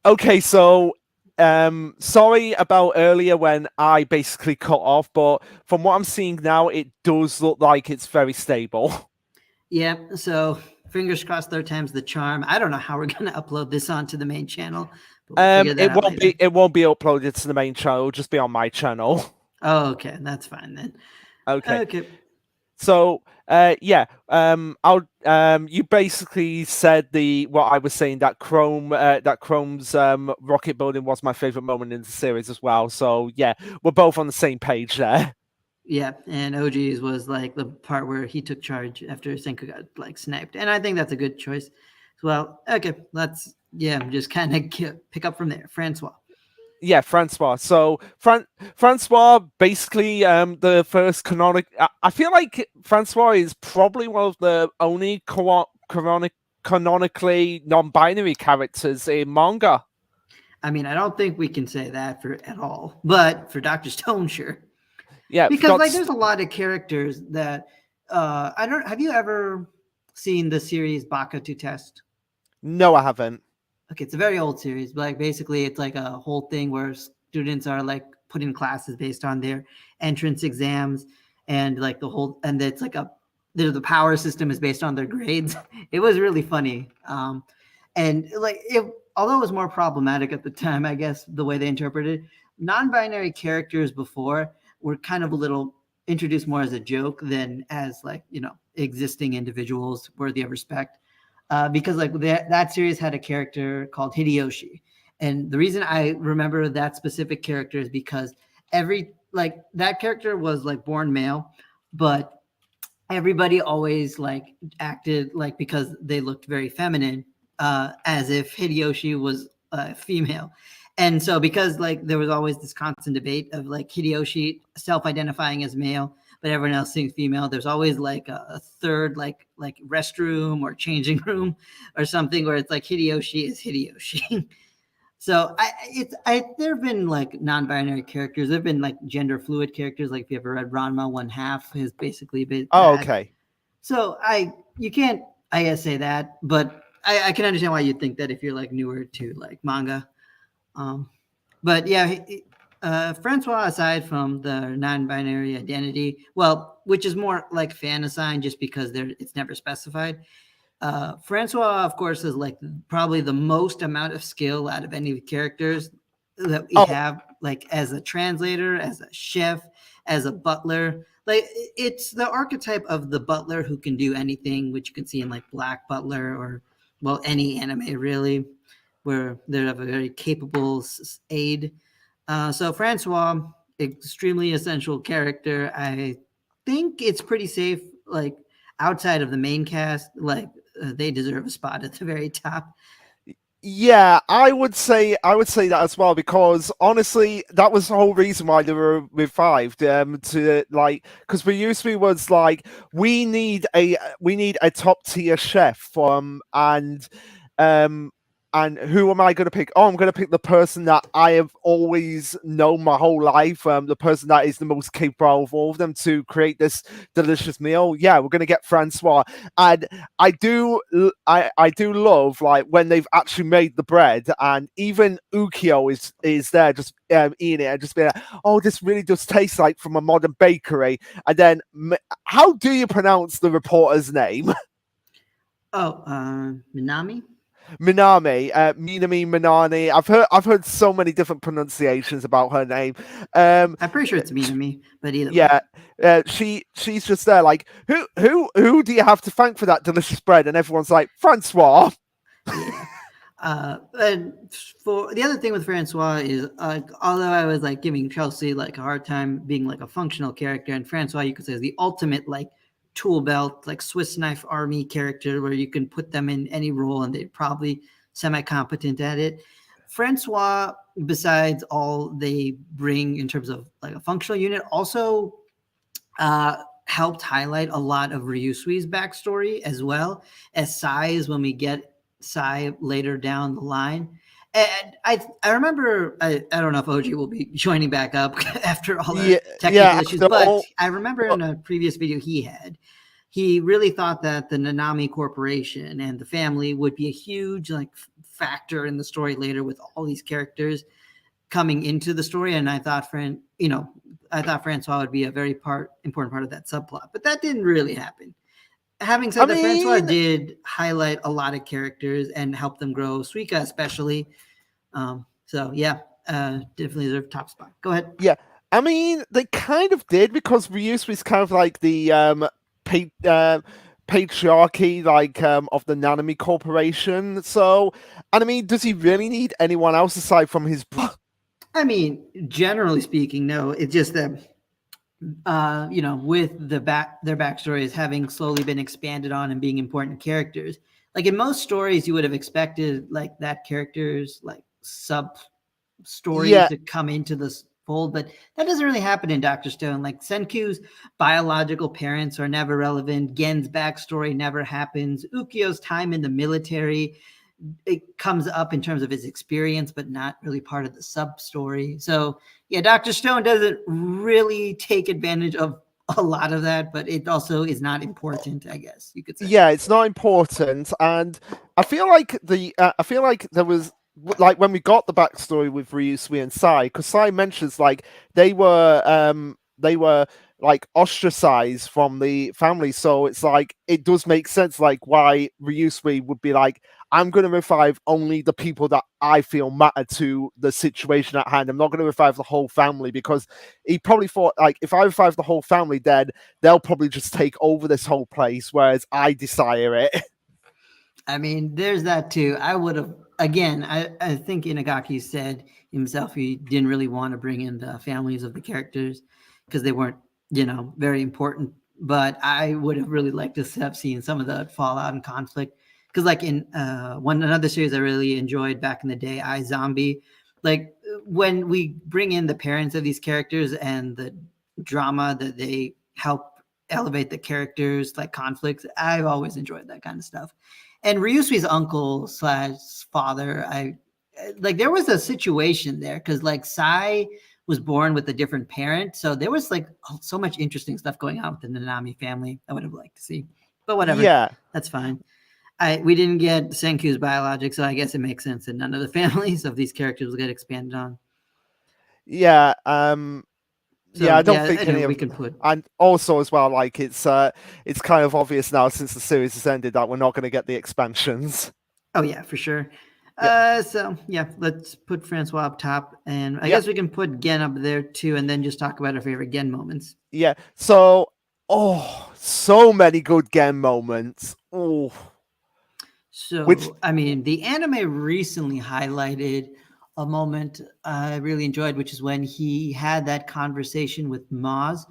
Okay, so sorry about earlier when I basically cut off, but from what I'm seeing now, it does look like it's very stable. Yeah, so fingers crossed, third time's the charm. I don't know how we're gonna upload this onto the main channel, but we'll figure that It out won't later. be uploaded to the main channel, it'll just be on my channel. Oh, okay, that's fine then. Okay. Okay. So, yeah, you basically said the what I was saying that Chrome's rocket building was my favorite moment in the series as well. So, yeah, we're both on the same page there. Yeah, and OG's was like the part where he took charge after Senku got like sniped, and I think that's a good choice as well. Okay, let's just kind of pick up from there. Francois. Yeah, Francois. So, Francois basically the first canonic. I feel like Francois is probably one of the only canonically non-binary characters in manga. I mean, I don't think we can say that for at all, but for Doctor Stone, sure. Yeah, Because like there's a lot of characters that I don't have you ever seen the series Baka to Test? No, I haven't. Okay, it's a very old series, but like basically it's like a whole thing where students are like put in classes based on their entrance exams and like the whole and it's like the power system is based on their grades. It was really funny. And like it although it was more problematic at the time, I guess the way they interpreted non-binary characters before were kind of a little introduced more as a joke than as like existing individuals worthy of respect. Because like that series had a character called Hideyoshi, and the reason I remember that specific character is because every like that character was like born male, but everybody always like acted like because they looked very feminine, as if Hideyoshi was female. And so because like there was always this constant debate of like Hideyoshi self-identifying as male, but everyone else seeing female, there's always like a third like restroom or changing room or something where it's like Hideyoshi is Hideyoshi. So I there have been like non-binary characters. There've been like gender fluid characters. Like if you ever read Ranma One Half, has basically been Oh, that. okay. So you can't I guess say that, but I can understand why you think that if you're like newer to like manga. Um, but yeah, Francois, aside from the non-binary identity, well, which is more like fan assigned, just because it's never specified. Francois, of course, is like probably the most amount of skill out of any of the characters that we Oh, have, like as a translator, as a chef, as a butler. Like it's the archetype of the butler who can do anything, which you can see in like Black Butler or well any anime really, where they have a very capable aide. So Francois, extremely essential character. I think it's pretty safe, like outside of the main cast, like they deserve a spot at the very top. yeah, I would say that as well because honestly, that was the whole reason why they were revived. To like, because Ryusui was like, we need a top tier chef um and who am I going to pick? Oh, I'm going to pick the person that I have always known my whole life. The person that is the most capable of all of them to create this delicious meal. Yeah, we're going to get Francois, and I do love like when they've actually made the bread, and even Ukio is there just eating it and just being like, oh, this really does taste like from a modern bakery. And then, how do you pronounce the reporter's name? Oh, Minami. Minami, Minami Minani. I've heard so many different pronunciations about her name. I'm pretty sure it's Minami, but either way. Yeah, she's just there like who do you have to thank for that delicious bread? And everyone's like Francois. Yeah. And for the other thing with Francois is, although I was like giving Chelsea like a hard time being like a functional character, and Francois you could say is the ultimate like tool belt, like Swiss knife army character, where you can put them in any role and they're probably semi competent at it. Francois, besides all they bring in terms of like a functional unit, also helped highlight a lot of Ryusui's backstory as well as Sai's when we get Sai later down the line. And I remember I don't know if OG will be joining back up after all the Yeah, technical yeah. issues, After but all, I remember in a previous video he really thought that the Nanami Corporation and the family would be a huge like factor in the story later with all these characters coming into the story. And I thought, I thought Francois would be a very important part of that subplot, but that didn't really happen. Having said I that, Francois mean, did highlight a lot of characters and help them grow. Suika especially. So yeah, definitely their top spot. Go ahead. yeah, I mean, they kind of did because Ryusui is kind of like the patriarchy, like of the Nanami Corporation. So, and I mean, does he really need anyone else aside from his? I mean, generally speaking, no. It's just that with their backstories having slowly been expanded on and being important characters. Like in most stories, you would have expected like that character's like sub story Yeah, to come into this fold, but that doesn't really happen in Dr. Stone. Like Senku's biological parents are never relevant. Gen's backstory never happens. Ukyo's time in the military, it comes up in terms of his experience, but not really part of the sub story. So yeah, Dr. Stone doesn't really take advantage of a lot of that, but it also is not important, I guess you could say. yeah, it's not important, and I feel like I feel like there was like when we got the backstory with Ryusui and Sai, because Sai mentions like they were like ostracized from the family, so it's like it does make sense like why Ryusui would be like, I'm going to revive only the people that I feel matter to the situation at hand. I'm not going to revive the whole family, because he probably thought like if I revive the whole family, then they'll probably just take over this whole place, whereas I desire it. I mean, there's that too. I would have, again, I think Inagaki said himself he didn't really want to bring in the families of the characters because they weren't, very important. But I would have really liked to have seen some of the fallout and conflict. Because, like in another series I really enjoyed back in the day, I Zombie, like when we bring in the parents of these characters and the drama that they help elevate the characters, like conflicts, I've always enjoyed that kind of stuff. And Ryusui's uncle slash father, I like there was a situation there because like Sai was born with a different parent, so there was like so much interesting stuff going on with the Nanami family. I would have liked to see, but whatever, Yeah, that's fine. We didn't get Senku's biologic, so I guess it makes sense that none of the families of these characters will get expanded on. yeah, yeah. So I don't yeah, think any we of, can put. and also as well, like it's kind of obvious now since the series has ended that we're not going to get the expansions. Oh yeah, for sure. Yeah, So yeah, let's put Francois up top, and I yeah, guess we can put Gen up there too, and then just talk about our favorite Gen moments. yeah. So, oh, so many good game moments. Oh, which So I mean, the anime recently highlighted a moment I really enjoyed, which is when he had that conversation with Maz.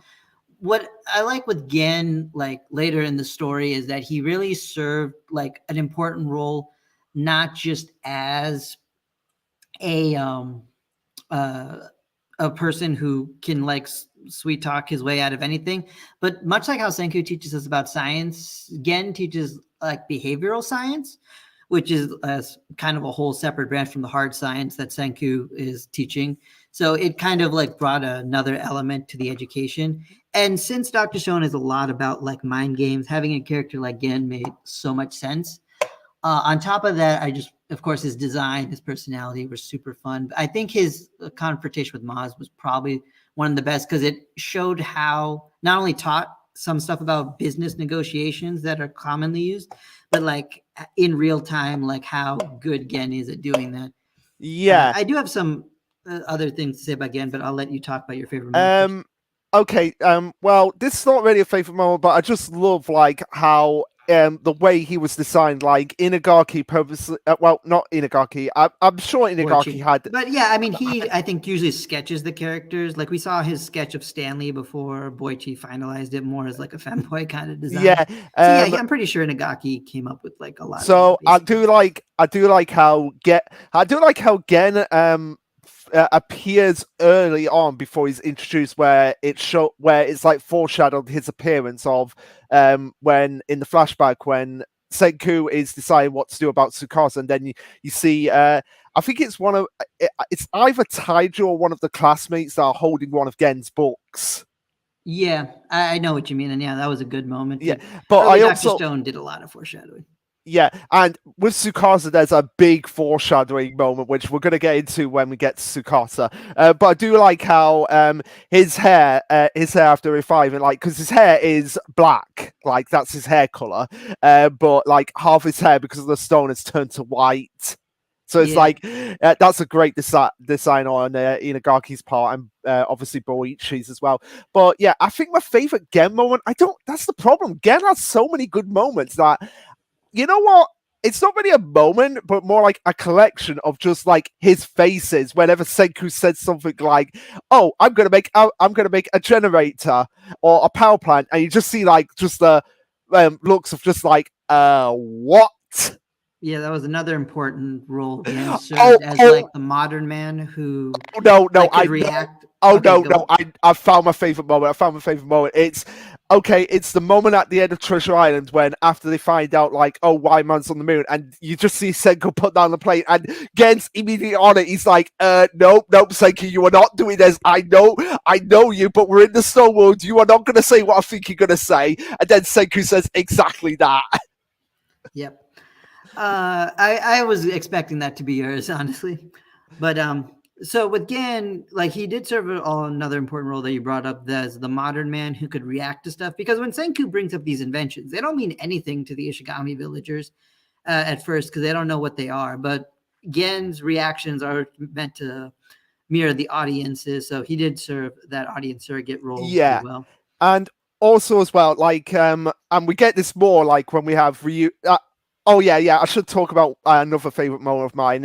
What I like with Gen, like later in the story, is that he really served like an important role, not just as a uh, a person who can like sweet talk his way out of anything. But much like how Senku teaches us about science, Gen teaches like behavioral science, which is kind of a whole separate branch from the hard science that Senku is teaching. So it kind of like brought another element to the education. And since Dr. Stone is a lot about like mind games, having a character like Gen made so much sense. On top of that, of course, his design, his personality was super fun. I think his confrontation with Maz was probably one of the best because it showed how not only taught some stuff about business negotiations that are commonly used, but like in real time, like how good Gen is at doing that. yeah. I do have some other things to say about Gen, but I'll let you talk about your favorite moment first. Okay. Well, this is not really a favorite moment, but I just love like how the way he was designed, like Inagaki purposely. Well, not Inagaki. I'm sure Inagaki Boichi. had. But yeah, I mean, I think usually sketches the characters. Like we saw his sketch of Stanley before Boichi finalized it more as like a femboy kind of design. Yeah. So yeah, I'm pretty sure Nagaki came up with like a lot of So that. Basically. I do like how Gen appears early on before he's introduced, where it's like foreshadowed his appearance of when in the flashback when Senku is deciding what to do about Tsukasa, and then you see I think it's it's either Taiju or one of the classmates that are holding one of Gen's books. Yeah, I know what you mean, and yeah, that was a good moment. Yeah, But but early I Doctor also Stone did a lot of foreshadowing. Yeah, and with Tsukasa, there's a big foreshadowing moment, which we're going to get into when we get to Tsukasa. But I do like how his hair after reviving, like, because his hair is black, like that's his hair color, but like half his hair because of the stone has turned to white. So it's Yeah. like that's a great design on Inagaki's part, and obviously Boichi's as well. But yeah, I think my favorite Gen moment. I don't. That's the problem. Gen has so many good moments that you know what? It's not really a moment, but more like a collection of just like his faces. Whenever Senku said something like, "Oh, I'm gonna make a generator or a power plant," and you just see like just the looks of just like, what? Yeah, that was another important role. Again, Oh, served as oh, like the modern man who no, no, like I could know. react. Oh Okay, no, go no, on. I found my favorite moment. I found my favorite moment. It's okay. It's the moment at the end of Treasure Island when after they find out like, oh, why man's on the moon, and you just see Senko put down the plate, and Gen's immediately on it. He's like, nope, nope, Senko, you are not doing this. I know you, but we're in the snow world. You are not going to say what I think you're going to say. And then Senku says exactly that. Yep. I was expecting that to be yours, honestly, but so with Gan, like he did serve another important role that you brought up as the modern man who could react to stuff. Because when Senku brings up these inventions, they don't mean anything to the Ishigami villagers at first because they don't know what they are. But Gen's reactions are meant to mirror the audiences, so he did serve that audience surrogate role pretty Yeah, well. and also as well, like and we get this more like when we have oh yeah, yeah. I should talk about another favorite moment of mine.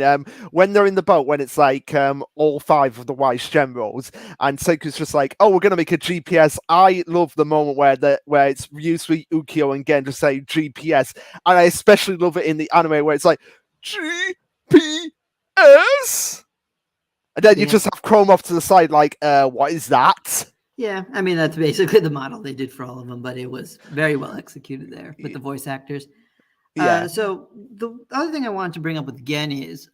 When they're in the boat, when it's like all five of the wise generals, and Senku's just like, "Oh, we're gonna make a GPS." I love the moment where it's Ryusui, Ukyo, and Gen just say GPS, and I especially love it in the anime where it's like GPS, and then you Yeah. just have Chrome off to the side, like, what is that? Yeah, I mean that's basically the model they did for all of them, but it was very well executed there with the voice actors. Yeah. So the other thing I wanted to bring up with Gen is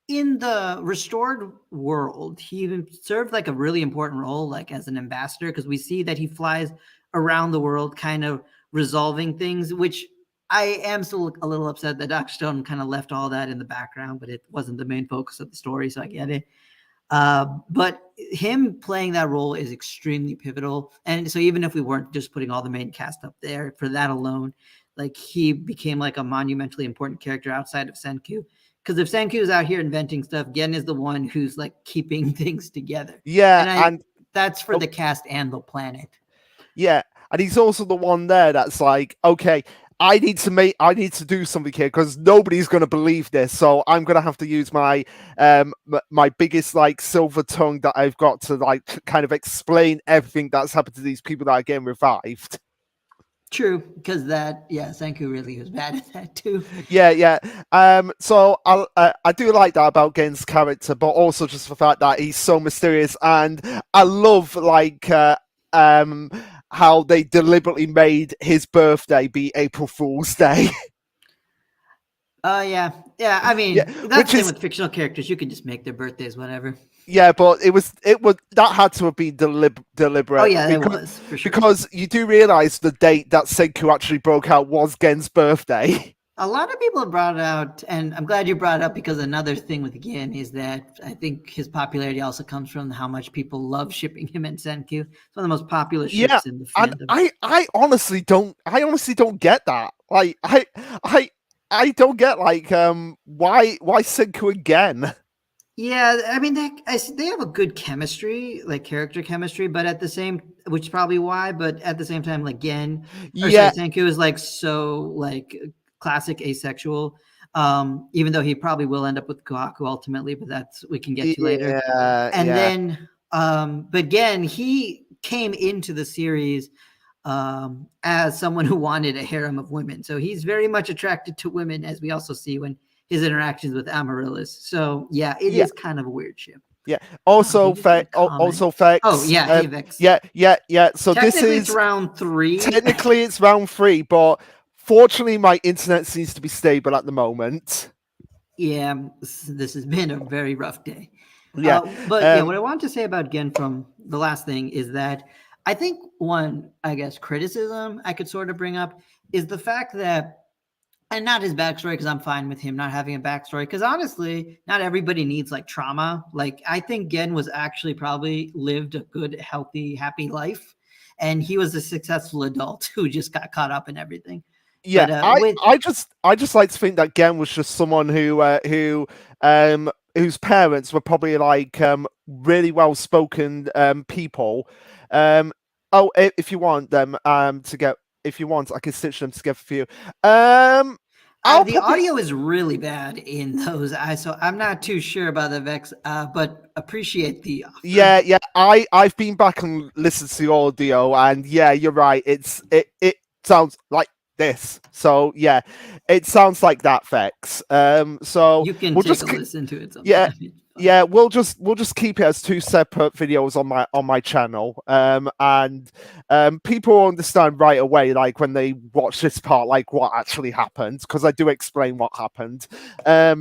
in the restored world, he even served like a really important role, like as an ambassador, because we see that he flies around the world, kind of resolving things. Which I am still a little upset that Doc Stone kind of left all that in the background, but it wasn't the main focus of the story, so I get it. But him playing that role is extremely pivotal. And so even if we weren't just putting all the main cast up there for that alone, like he became like a monumentally important character outside of Senku. Because if Senku is out here inventing stuff, Gen is the one who's like keeping things together. Yeah, And I and that's for oh, the cast and the planet. yeah, and he's also the one there that's like, okay, I need to do something here because nobody's going to believe this, so I'm going to have to use my biggest like silver tongue that I've got to like kind of explain everything that's happened to these people that are getting revived. True, because that yeah, Senku really was bad at that too. Yeah, yeah. So I do like that about Gen's character, but also just the fact that he's so mysterious, and I love like um how they deliberately made his birthday be April Fool's Day. Yeah, yeah. I Yeah, mean, that's which the thing is with fictional characters; you can just make their birthdays whatever. yeah, but it was that had to have been Oh deliberate yeah, that was for sure. because you do realize the date that Senku actually broke out was Gen's birthday. A lot of people have brought it out, and I'm glad you brought it up because another thing with Gin is that I think his popularity also comes from how much people love shipping him and Senku. It's one of the most popular Yeah, ships in the and fandom. I honestly don't get that. Like I I don't get like why Senku again? Yeah, I mean they have a good chemistry, like character chemistry, but at the same, which is probably why, but at the same time, like Gen or sorry, Yeah, Senku is like so like classic asexual. Even though he probably will end up with Kohaku ultimately, but that's we can get to later. yeah, And yeah, then but again he came into the series as someone who wanted a harem of women, so he's very much attracted to women, as we also see when his interactions with Amaryllis. So yeah, it yeah, is kind of a weird ship. yeah. Oh, he just made a comment. Also Oh facts. yeah, Havex. Yeah, yeah, yeah. So this Technically it's is round 3. technically it's round three, but fortunately my internet seems to be stable at the moment. Yeah, this has been a very rough day. Yeah. But yeah, Um. what I want to say about Gen from the last thing is that I think one, I guess, criticism I could sort of bring up is the fact that and not his backstory, because I'm fine with him not having a backstory, because honestly not everybody needs like trauma. Like I think Gen was actually probably lived a good, healthy, happy life, and he was a successful adult who just got caught up in everything. Yeah, But with I just like to think that Gen was just someone whose parents were probably like really well spoken people. Um, if you want them to get, if you want, I can stitch them together for you. I'll the probably audio is really bad in those. So I'm not too sure about the Vex, but appreciate the offer. yeah. I've been back and listened to the audio, and yeah, you're right. It sounds like this. So yeah, it sounds like that, Vex. So You can we'll take just a listen to it yeah, sometime. It's fine. yeah, we'll just keep it as two separate videos on my channel. And people will understand right away, like when they watch this part, like what actually happened, because I do explain what happened.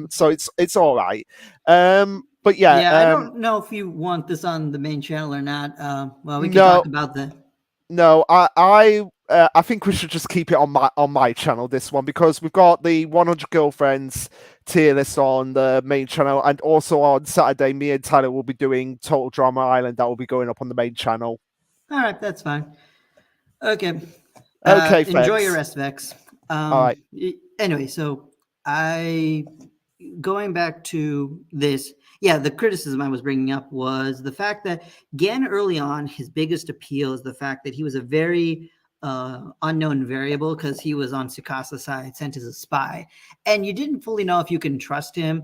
So it's all right. But yeah, Yeah, I don't know if you want this on the main channel or not. Well, we can no, talk about the. no, I think we should just keep it on my channel, this one, because we've got the 100 girlfriends tier list on the main channel, and also on Saturday, me and Tyler will be doing Total Drama Island. That will be going up on the main channel. All right, that's fine. Okay. Okay, Enjoy your thanks. rest, Vex. All right. Anyway, so I going back to this, yeah, the criticism I was bringing up was the fact that Gan early on, his biggest appeal is the fact that he was a very unknown variable, because he was on Sukasa's side, sent as a spy, and you didn't fully know if you can trust him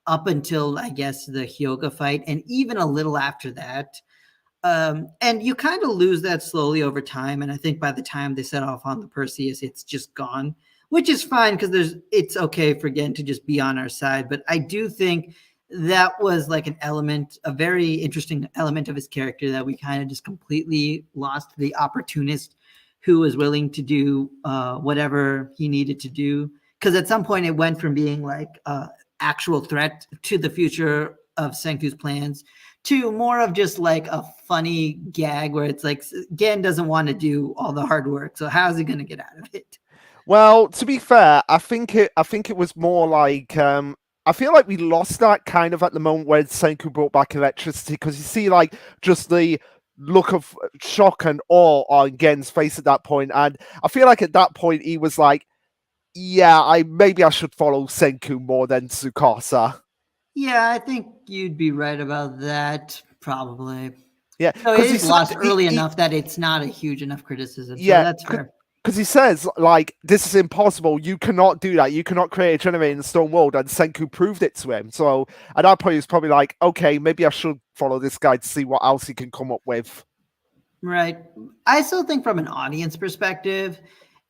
up until, I guess, the Hyoga fight, and even a little after that. And you kind of lose that slowly over time. And I think by the time they set off on the Perseus, it's just gone, which is fine, because it's okay for Gen to just be on our side. But I do think that was like an element, a very interesting element of his character, that we kind of just completely lost, the opportunist who was willing to do whatever he needed to do. Because at some point it went from being like actual threat to the future of Senku's plans to more of just like a funny gag, where it's like Gen doesn't want to do all the hard work, so how's he going to get out of it? Well, to be fair, I think it was more like I feel like we lost that kind of at the moment when Senku brought back electricity, because you see like just the look of shock and awe on Gen's face at that point, and I feel like at that point he was like, yeah, I should follow Senku more than Tsukasa. Yeah, I think you'd be right about that, probably. Yeah, So it because he is said lost early enough that it's not a huge enough criticism, so yeah, that's fair. because he says like this is impossible. You cannot do that. You cannot create a generator in the stone world, and Senku proved it to him. So at that point, he's probably like, okay, maybe I should follow this guy to see what else he can come up with. Right. I still think from an audience perspective,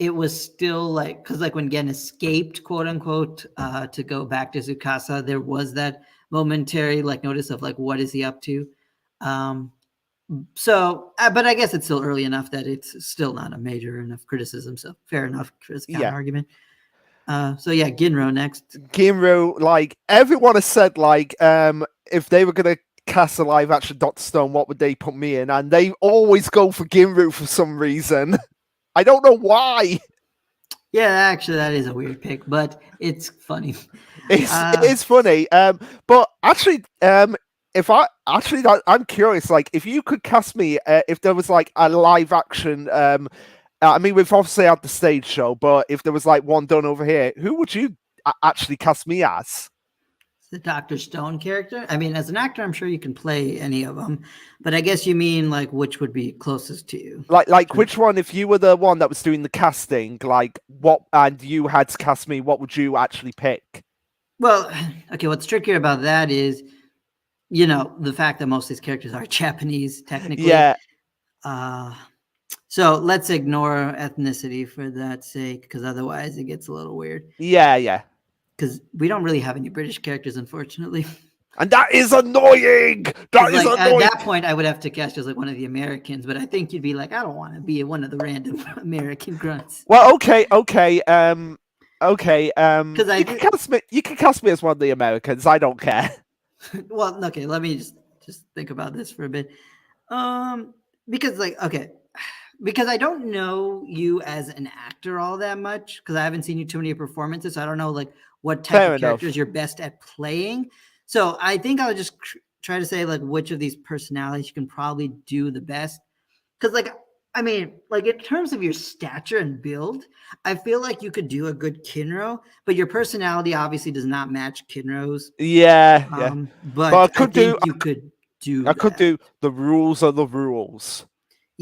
it was still like, because like when Gen escaped, quote unquote, to go back to Tsukasa, there was that momentary like notice of like, what is he up to? Um, but I guess it's still early enough that it's still not a major enough criticism. So fair enough as a counter Yeah, argument. So yeah, Ginro next. Ginro, like everyone has said, like if they were gonna cast a live action Doctor Stone, what would they put me in? And they always go for Ginro for some reason. I don't know why. Yeah, actually, that is a weird pick, but it's funny. It is funny. But actually, if I actually, I'm curious. Like, if you could cast me, if there was like a live action, I mean, we've obviously had the stage show, but if there was like one done over here, who would you actually cast me as? The Dr. Stone character. I mean, as an actor, I'm sure you can play any of them, but I guess you mean like which would be closest to you. Like which one? If you were the one that was doing the casting, like what, and you had to cast me, what would you actually pick? Well, okay, what's trickier about that is, the fact that most of these characters are Japanese, technically. Yeah, So let's ignore ethnicity for that sake, because otherwise it gets a little weird. yeah. Because we don't really have any British characters, unfortunately. And that is annoying. That is Like at annoying. that point, I would have to cast as like one of the Americans, but I think you'd be like, I don't want to be one of the random American grunts. Well, okay. Because You can cast me. You can cast me as one of the Americans. I don't care. well, okay, let me just think about this for a bit. Because like, okay, because I don't know you as an actor all that much because I haven't seen you too many performances. So I don't know like what type Fair of characters enough. you're best at playing. So I think I'll just try to say like which of these personalities you can probably do the best. Because like I mean, like in terms of your stature and build, I feel like you could do a good Kinro, but your personality obviously does not match Kinro's. Yeah, yeah. But But I think you could do I could that. do the rules are the rules.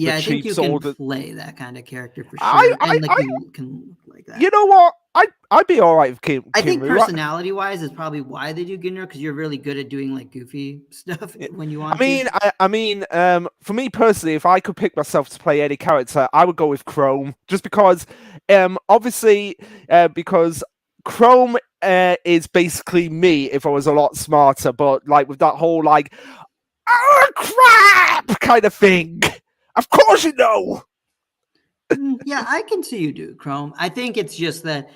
The Yeah, I think you Chiefs can order. play that kind of character for I, sure, I, and like I. you can look like that. You know what? I'd be all right with I think Kinru. personality wise is probably why they do Ginro because you're really good at doing like goofy stuff Yeah. when you want to. For me personally, if I could pick myself to play any character, I would go with Chrome, just because, obviously, because Chrome is basically me if I was a lot smarter, but like with that whole like, oh crap kind of thing. Of course you know. Yeah, I can see you do Chrome. I think it's just that.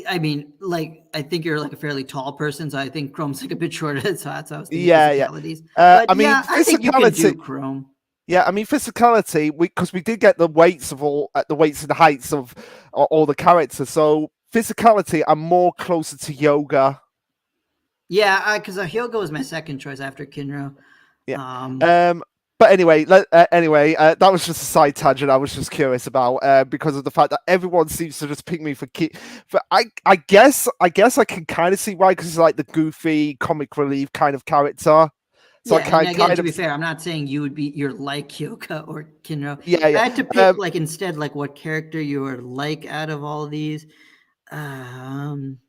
I mean, like I think you're like a fairly tall person, so I think Chrome's like a bit shorter. So that's why I was thinking Yeah, yeah. physicalities. But I mean, yeah, I think you can physicality. do Chrome. Yeah, I mean physicality. Because we did get the weights of the weights and heights of all the characters. So physicality, I'm more closer to yoga. Yeah, because Hyogo was my second choice after Kinro. Yeah. Um, Um. But anyway, that was just a side tangent. I was just curious about because of the fact that everyone seems to just pick me for For I guess I can kind of see why because it's like the goofy comic relief kind of character. So I Yeah, and can again, kind to of be fair, I'm not saying you're like Kyoka or Kinro. yeah, If I yeah. had to pick like instead like what character you are like out of all of these, um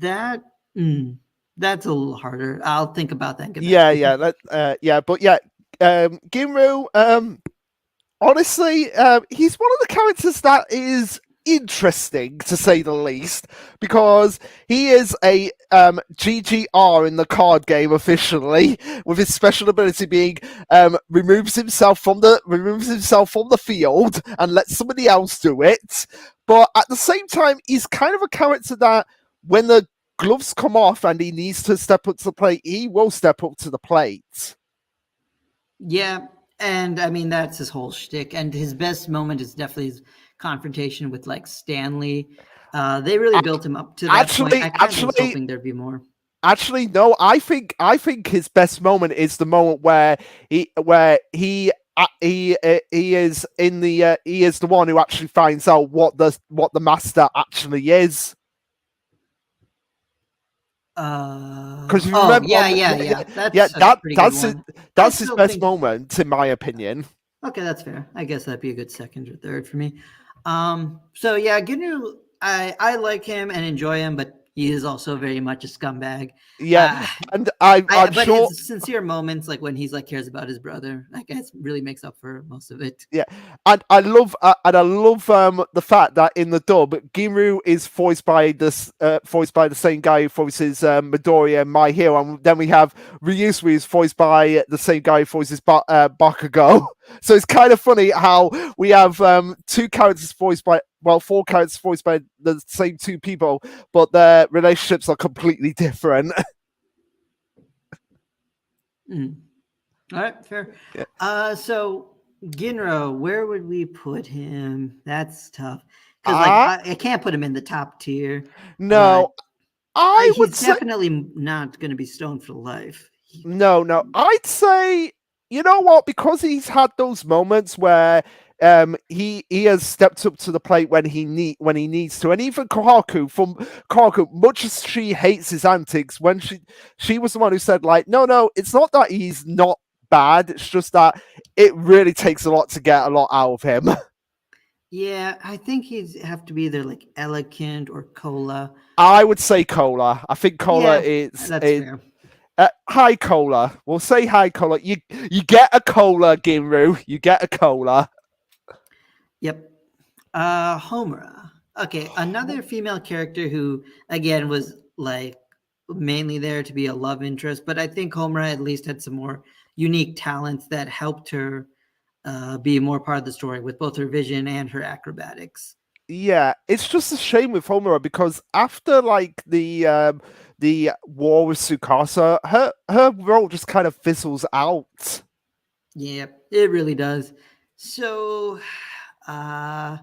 that mm, that's a little harder. I'll think about that and get back Yeah, to you. yeah, but yeah, Ginru, honestly, he's one of the characters that is interesting to say the least because he is a GGR in the card game officially, with his special ability being removes himself from the field and lets somebody else do it. But at the same time, he's kind of a character that when the gloves come off and he needs to step up to the plate, he will step up to the plate. Yeah, and I mean that's his whole shtick. And his best moment is definitely his confrontation with like Stanley. They really built him up to that point. Actually, I kind of was actually, hoping there'd be more. Actually, no. I think his best moment is the moment where he is in the he is the one who actually finds out what the master actually is. Because if you Oh remember, yeah, yeah, yeah, yeah. yeah, That's a pretty good one. I that's his still best think moment, in my opinion. okay, that's fair. I guess that'd be a good second or third for me. So yeah, Gnu, I like him and enjoy him, but he is also very much a scumbag. Yeah, Uh, and I I'm but sure. his sincere moments, like when he's like cares about his brother, I guess really makes up for most of it. Yeah, and I love the fact that in the dub, Gimu is voiced by the same guy who voices Midoriya and My Hero, and then we have Ryusui is voiced by the same guy who voices Bakugo. So it's kind of funny how we have four characters voiced by the same two people, but their relationships are completely different. Mm. All right, fair. Yeah. So Ginro, where would we put him? That's tough because like I I can't put him in the top tier, but no, I would he's say definitely not going to be stoned for life. no, no. I'd say you know what because he's had those moments where he has stepped up to the plate when he needs to, and even Kohaku, much as she hates his antics, when she was the one who said like, no, it's not that he's not bad, it's just that it really takes a lot to get a lot out of him. Yeah, I think he'd have to be either like elegant or cola. I would say Cola. I think Cola Yeah, is that's fair. High cola. We'll say high cola. You get a cola, Ginru. You get a cola. Yep. Homura. Okay, another female character who again was like mainly there to be a love interest, but I think Homura at least had some more unique talents that helped her be more part of the story with both her vision and her acrobatics. Yeah, it's just a shame with Homura because after like the war with Tsukasa, her role just kind of fizzles out. Yeah, it really does. So, uh,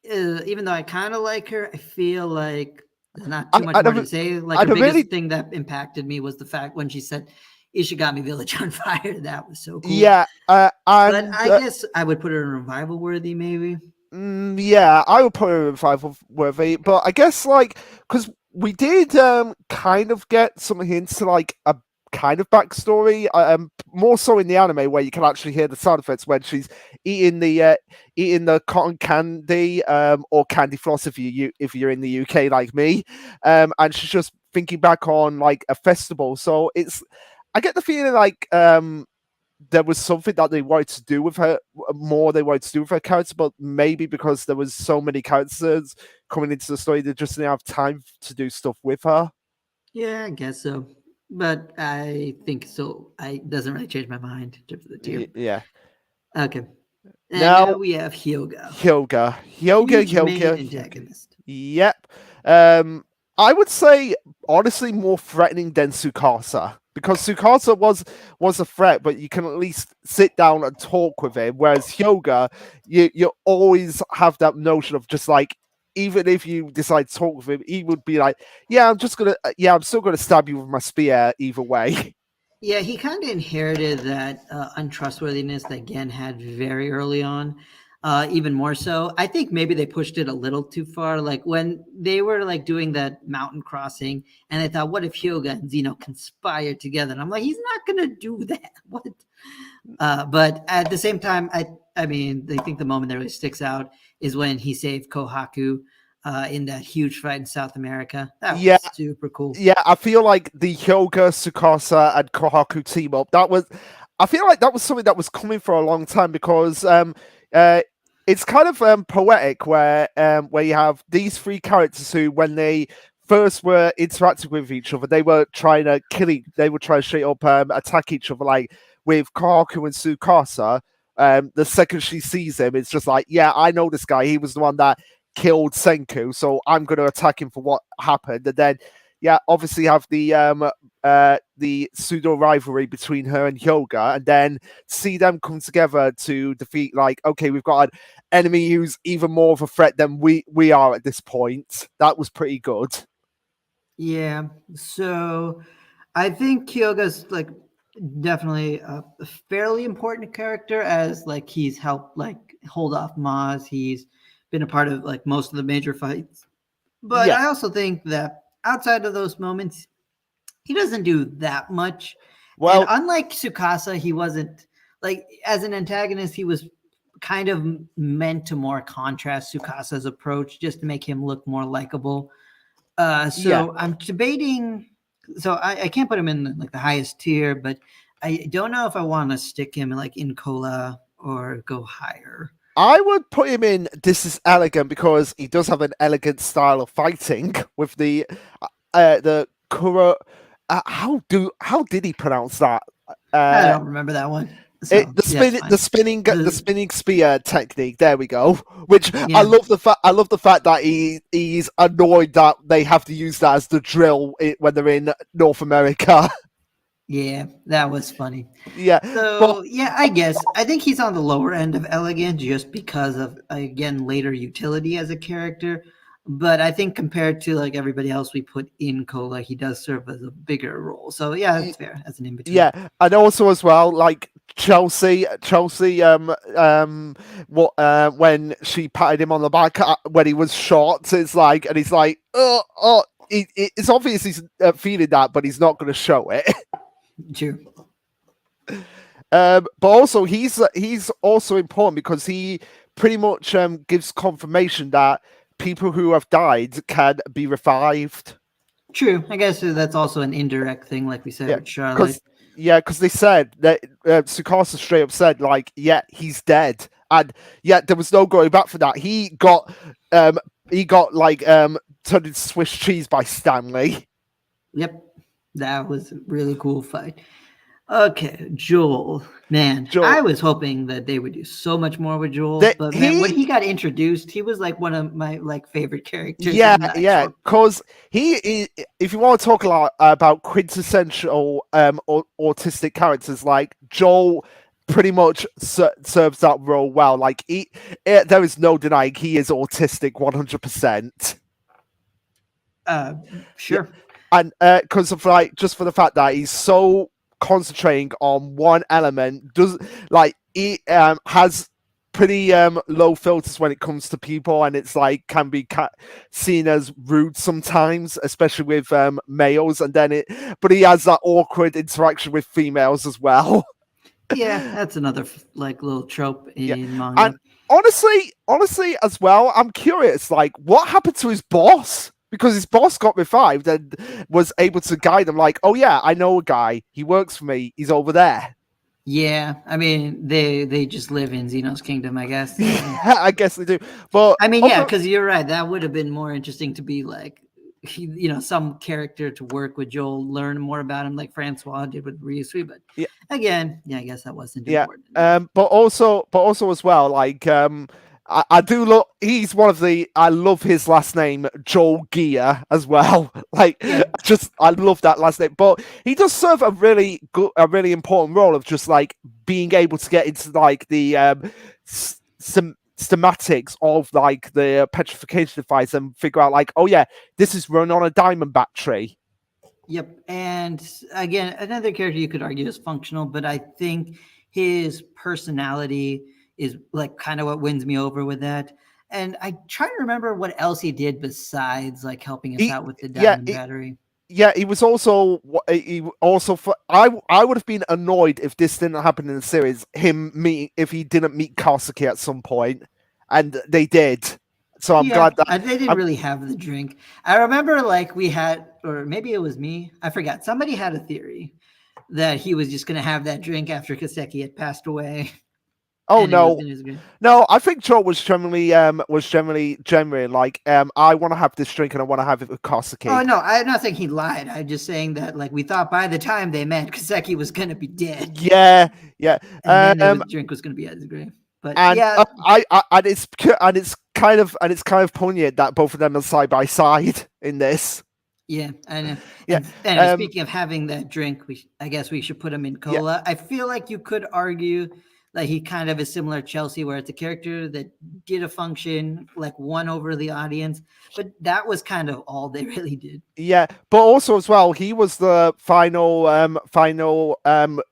even though I kind of like her, I feel like there's not too much I more don't, to say. Like I her don't biggest really. thing that impacted me was the fact when she said Ishigami Village on fire. That was so cool. Yeah, But and I guess I would put her in revival worthy, maybe. yeah, I would put her in five worthy, but I guess like because we did kind of get some hints to like a kind of backstory, more so in the anime where you can actually hear the sound effects when she's eating the cotton candy or candy floss if you're in the UK like me, and she's just thinking back on like a festival. So it's I get the feeling like there was something that they wanted to do with her more they wanted to do with her character, but maybe because there was so many characters coming into the story, they just didn't have time to do stuff with her. Yeah, I guess so. But I think so. I doesn't really change my mind in terms of the tier. Yeah. Okay. And Now, now we have Hyoga, huge main Hyoga. antagonist. Yep. Um, I would say honestly more threatening than Sukasa because Sukasa was a threat, but you can at least sit down and talk with him. Whereas Hyoga, you always have that notion of just like even if you decide to talk with him, he would be like, "Yeah, I'm still gonna stab you with my spear either way." Yeah, he kind of inherited that untrustworthiness that Gen had very early on, even more so. I think maybe they pushed it a little too far. Like when they were like doing that mountain crossing, and I thought, what if Hyoga and Zeno conspire together? And I'm like, he's not gonna do that. What? But at the same time, I mean, I think the moment that really sticks out is when he saved Kohaku in that huge fight in South America. That Yeah, was super cool. yeah, I feel like the Hyoga, Tsukasa, and Kohaku team up. I feel like that was something that was coming for a long time because uh, it's kind of poetic where you have these three characters who, when they first were interacting with each other, they were trying to they were trying to straight up attack each other. Like with Kohaku and Tsukasa, the second she sees him, it's just like, yeah, I know this guy. He was the one that killed Senku, so I'm going to attack him for what happened. And then, yeah, obviously have the pseudo rivalry between her and Hyoga, and then see them come together to defeat. Like, okay, we've got an enemy who's even more of a threat than we are at this point. That was pretty good. Yeah. So I think Kyoga's like definitely a fairly important character as like he's helped like hold off Maz. He's been a part of like most of the major fights. But Yeah. I also think that outside of those moments, he doesn't do that much. And Well, unlike Tsukasa, he wasn't like as an antagonist, he was kind of meant to more contrast Tsukasa's approach just to make him look more likable. yeah. So I'm debating. So I can't put him in like the highest tier, but I don't know if I want to stick him like in Cola or go higher. I would put him in This Is Elegant because he does have an elegant style of fighting with the Kuro. How did he pronounce that? I Uh, don't remember that one. So yeah, it's fine. the spinning spear technique. There we go. Which Yeah, I love the fact that he's annoyed that they have to use that as the drill when they're in North America. yeah, that was funny. Yeah, but So yeah, I guess I think he's on the lower end of elegant just because of again later utility as a character. But I think compared to like everybody else we put in Cola, he does serve as a bigger role. So yeah, that's fair as an in between. yeah, and also as well, like Chelsea, what when she patted him on the back when he was shot, it's like, and he's like, it's obvious he's feeling that, but he's not going to show it. True. But also he's also important because he pretty much gives confirmation that people who have died can be revived. True. I guess that's also an indirect thing, like we said Yeah, with Charlotte. because they said that Sukasa straight up said like, yeah, he's dead, and yeah, there was no going back for that. He got like turned into Swiss cheese by Stanley. Yep. That was a really cool fight. Okay, Joel. Man, I Joe, was hoping that they would do so much more with Joel, that but man, when he he got introduced, he was like one of my like favorite characters Yeah, in that yeah, show. because if you want to talk a lot about quintessential autistic characters, like Joel pretty much serves that role well. Like there is no denying he is autistic 100%. Yeah, Sure. and because of like just for the fact that he's so concentrating on one element, does like he has pretty low filters when it comes to people, and it's like can be seen as rude sometimes, especially with males, and then but he has that awkward interaction with females as well. Yeah, that's another like little trope Yeah, in manga. and honestly as well, I'm curious, like what happened to his boss? Because his boss got revived and was able to guide him. Like, oh yeah, I know a guy. He works for me. He's over there. Yeah, I mean they just live in Xeno's kingdom, I guess. Yeah, I guess they do. But I mean, yeah, because you're right. That would have been more interesting to be like, some character to work with Joel, learn more about him, like Francois did with Ryusui. But yeah, again, yeah, I guess that wasn't yeah. important. But also as well, like I do look. He's one of the. I love his last name, Joel Gear, as well. Like, Yeah. I love that last name. But he does serve a really good, a really important role of just like being able to get into like the schematics of like the petrification device and figure out like, oh yeah, this is run on a diamond battery. Yep. And again, another character you could argue is functional, but I think his personality is like kind of what wins me over with that. And I try to remember what else he did besides like helping us He, out with the yeah, diamond battery. yeah, he was also I would have been annoyed if this didn't happen in the series. If he didn't meet Karsuki at some point, and they did. So I'm Yeah, glad that they didn't really have the drink. I remember like we had, or maybe it was me. I forgot. Somebody had a theory that he was just going to have that drink after Kaseki had passed away. Oh and no, it was no! I think Joe was generally genuine. Like, I want to have this drink and I want to have it with Karsuki. Oh no, I'm not saying he lied. I'm just saying that like we thought by the time they met, Kaseki was going to be dead. Yeah, yeah. And then the drink was going to be at his grave. But and yeah, it's kind of poignant that both of them are side by side in this. Yeah, and Yeah. and speaking of having that drink, I guess we should put him in Yeah. cola. I feel like you could argue that he kind of is similar to Chelsea, where it's a character that did a function, like won over the audience, but that was kind of all they really did. Yeah, but also as well, he was the final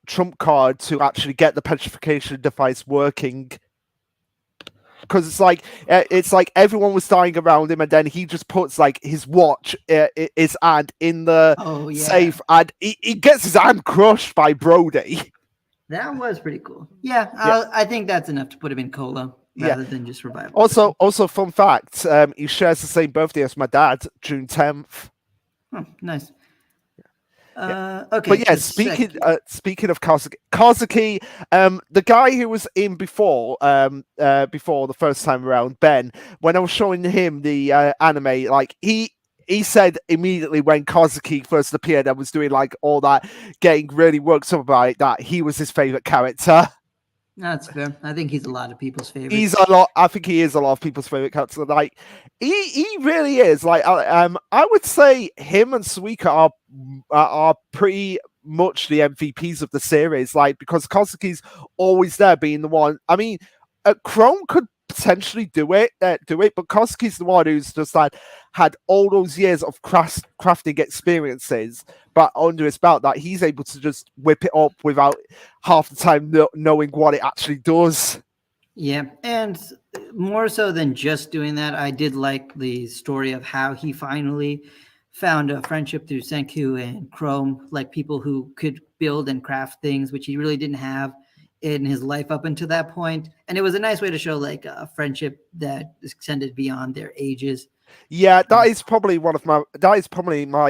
trump card to actually get the petrification device working. Because it's like everyone was dying around him, and then he just puts like his watch, his hand in the safe, and he gets his hand crushed by Brody. That was pretty cool. Yeah, I think that's enough to put him in cola rather than just revival. Also, fun fact: he shares the same birthday as my dad, June 10th. Oh, nice. Okay, but yeah, speaking of Kazuki, the guy who was in before the first time around, Ben, when I was showing him the anime, like he said immediately when Kazuki first appeared and was doing like all that, getting really worked up about it, that he was his favorite character. That's fair. I think he's a lot of people's favorite. I think he is a lot of people's favorite character. Like he really is. Like I would say him and Suika are pretty much the MVPs of the series. Like because Kazuki's always there, being the one. I mean, Chrome could potentially do it, but Kazuki's the one who's just like had all those years of crafting experiences, but under his belt, that he's able to just whip it up without half the time knowing what it actually does. Yeah, and more so than just doing that, I did like the story of how he finally found a friendship through Senku and Chrome, like people who could build and craft things, which he really didn't have in his life up until that point. And it was a nice way to show like a friendship that extended beyond their ages. Yeah, that is probably my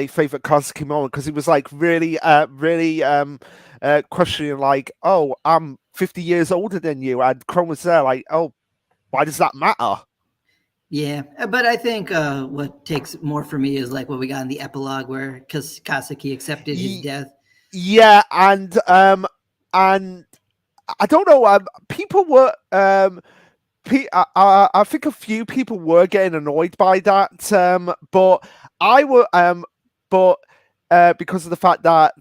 favorite Kazuki moment, because he was like really questioning like, oh, I'm 50 years older than you, and Chrome was there like, oh, why does that matter? Yeah, but I think what takes more for me is like what we got in the epilogue where Kazuki accepted his death. Yeah, and I don't know. People were. I think a few people were getting annoyed by that. But I were. But because of the fact that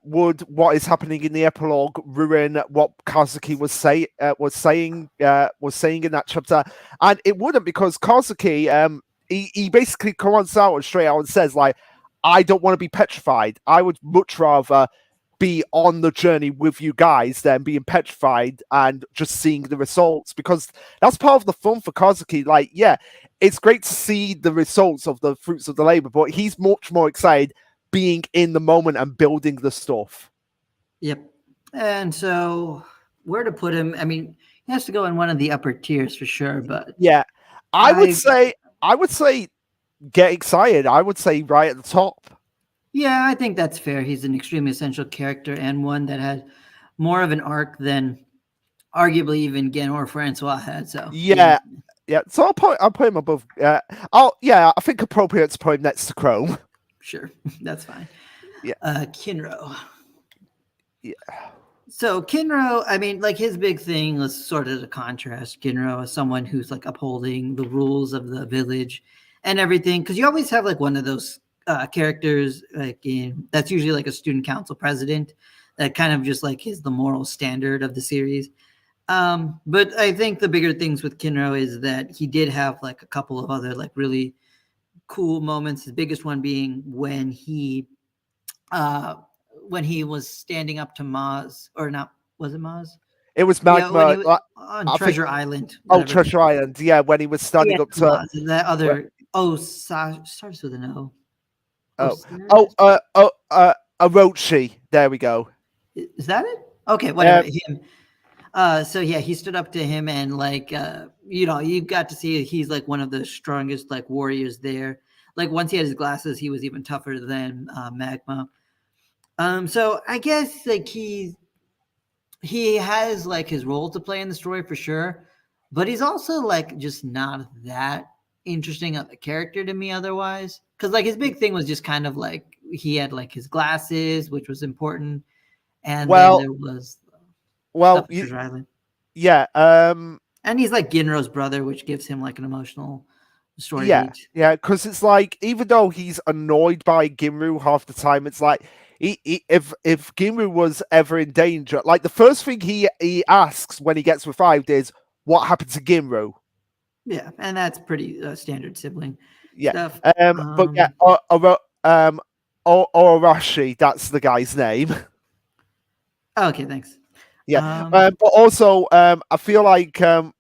would what is happening in the epilogue ruin what Kazuki was saying in that chapter? And it wouldn't, because Kazuki he basically comes out and straight out and says like, I don't want to be petrified. I would much rather be on the journey with you guys than being petrified and just seeing the results, because that's part of the fun for Kazuki. Like, yeah, it's great to see the results of the fruits of the labor, but he's much more excited being in the moment and building the stuff. Yep. And so where to put him? I mean, he has to go in one of the upper tiers for sure, but Yeah, I would I say, I would say, get excited. I would say right at the top. yeah, I think that's fair. He's an extremely essential character and one that had more of an arc than arguably even Gen or Francois had. So yeah, Yeah, yeah. So I'll put him above. I think appropriate to put him next to Chrome. sure. That's fine. Yeah, Kinro. yeah. So Kinro, I mean, like his big thing was sort of the contrast. Kinro is someone who's like upholding the rules of the village and everything. Because you always have like one of those characters, like that's usually like a student council president, that kind of just like is the moral standard of the series. But I think the bigger things with Kinro is that he did have like a couple of other like really cool moments. His biggest one being uh when he was standing up to Maz, or not, was it Maz? It was Yeah, when he Magma. was Like, on I think. Treasure Island, Oh, whatever. Treasure Island. Yeah, when he was Yeah, standing up to. Maz. And that other starts with an O. Oh, Osiris? Orochi. There we go. Is that it? Okay, whatever. Um, Him. So yeah, he stood up to him and like you got to see he's like one of the strongest like warriors there. Like once he had his glasses, he was even tougher than Magma. So I guess like he has like his role to play in the story for sure, but he's also like just not that interesting of a character to me otherwise. Because like his big thing was just kind of like he had like his glasses, which was important, and then well, there was stuff well, at Treasure Island. yeah. And he's like Ginro's brother, which gives him like an emotional story Yeah, beat. yeah, because it's like, even though he's annoyed by Ginru half the time, it's like if Ginru was ever in danger, like the first thing he asks when he gets revived is, "What happened to Ginru?" Yeah, and that's pretty standard sibling Yeah, stuff. but yeah, Orashi, that's the guy's name. Okay, thanks. Yeah, Um, but also I feel like one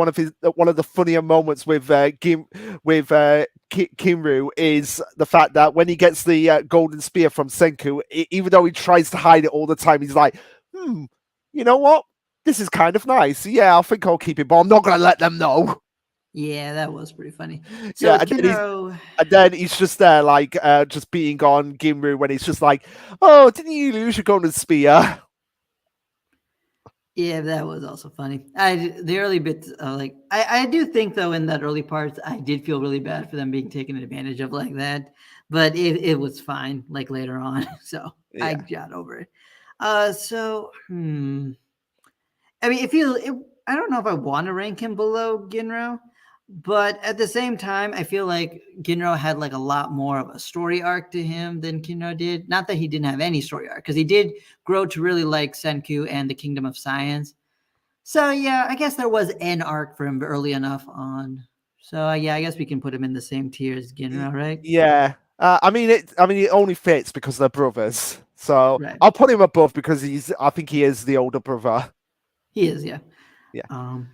of the funnier moments with Kinru is the fact that when he gets the golden spear from Senku, even though he tries to hide it all the time, he's like, you know what? This is kind of nice. Yeah, I think I'll keep it, but I'm not gonna let them know. yeah, that was pretty funny. So Yeah, with Kinro, and then he's just there, like, just being on Ginru when he's just like, "Oh, didn't you lose your golden spear?" yeah, that was also funny. The early bits, like I do think though in that early parts, I did feel really bad for them being taken advantage of like that, but it was fine like later on, so I Yeah. got over it. I mean, I don't know if I want to rank him below Ginro, but at the same time, I feel like Ginro had like a lot more of a story arc to him than Kinro did. Not that he didn't have any story arc, because he did grow to really like Senku and the Kingdom of Science. So yeah, I guess there was an arc for him early enough on. So yeah, I guess we can put him in the same tier as Ginro, right? Yeah. I mean it. I mean, it only fits because they're brothers. So Right. I'll put him above because he's. I think he is the older brother. He is, yeah. Yeah. Um,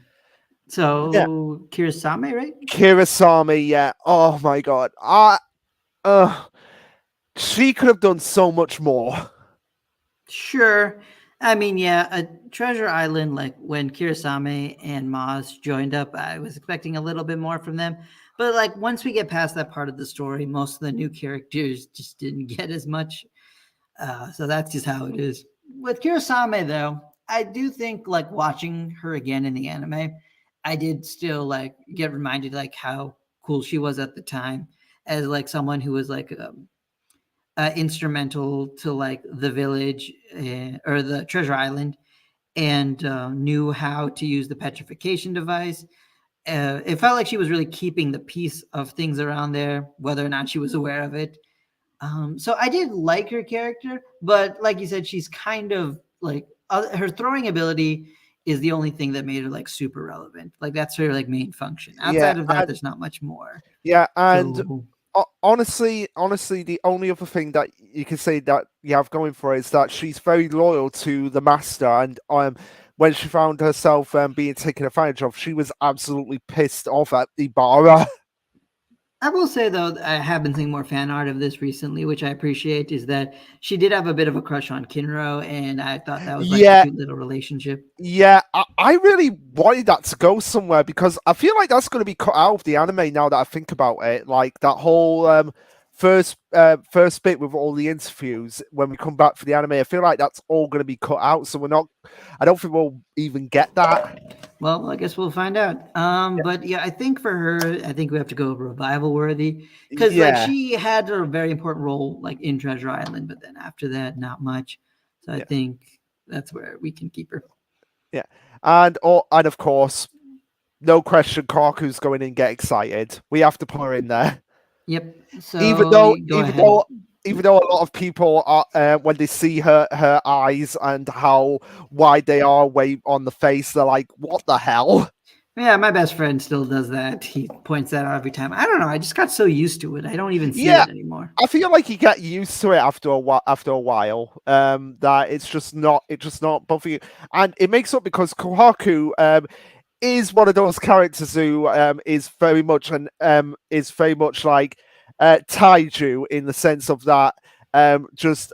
Yeah. so Kirasame, right? Kirasami. Yeah. Oh my god. Uh, she could have done so much more. Sure. I mean, yeah, a Treasure Island, like when Kirasame and Maz joined up, I was expecting a little bit more from them. But like once we get past that part of the story, most of the new characters just didn't get as much. So that's just how it is. With Kirasame, though, I do think like watching her again in the anime, I did still like get reminded like how cool she was at the time as like someone who was like instrumental to like the village or the treasure island and knew how to use the petrification device. It felt like she was really keeping the peace of things around there, whether or not she was aware of it. So I did like her character, but like you said, she's kind of like her throwing ability is the only thing that made her like super relevant. Like that's her like main function. Yeah, Outside of that, and there's not much more. yeah, and So honestly, the only other thing that you can say that you have going for her is that she's very loyal to the master, and when she found herself being taken advantage of, she was absolutely pissed off at Ibarra. I will say though, I have been seeing more fan art of this recently, which I appreciate. Is that she did have a bit of a crush on Kinro, and I thought that was like a Yeah, cute little relationship. yeah, I really wanted that to go somewhere because I feel like that's going to be cut out of the anime now that I think about it. Like that whole first bit with all the interviews when we come back for the anime, I feel like that's all going to be cut out. So we're not. I don't think we'll even get that. Well, I guess we'll find out. But yeah, I think for her, I think we have to go revival worthy because like Yeah, she had a very important role like in Treasure Island, but then after that, not much. So I yeah, think that's where we can keep her. yeah, and of course, no question, Kaku's going in and get excited. We have to put her in there. Yep. even So though you go even ahead. though even though a lot of people are when they see her eyes and how wide they are way on the face, they're like, what the hell? Yeah, my best friend still does that. He points that out every time. I don't know. I just got so used to it. I don't even see Yeah, it anymore. I feel like you get used to it after a while. After a while, that it's just not bothering you, and it makes up because Kohaku is one of those characters who is very much like Taiju in the sense of that just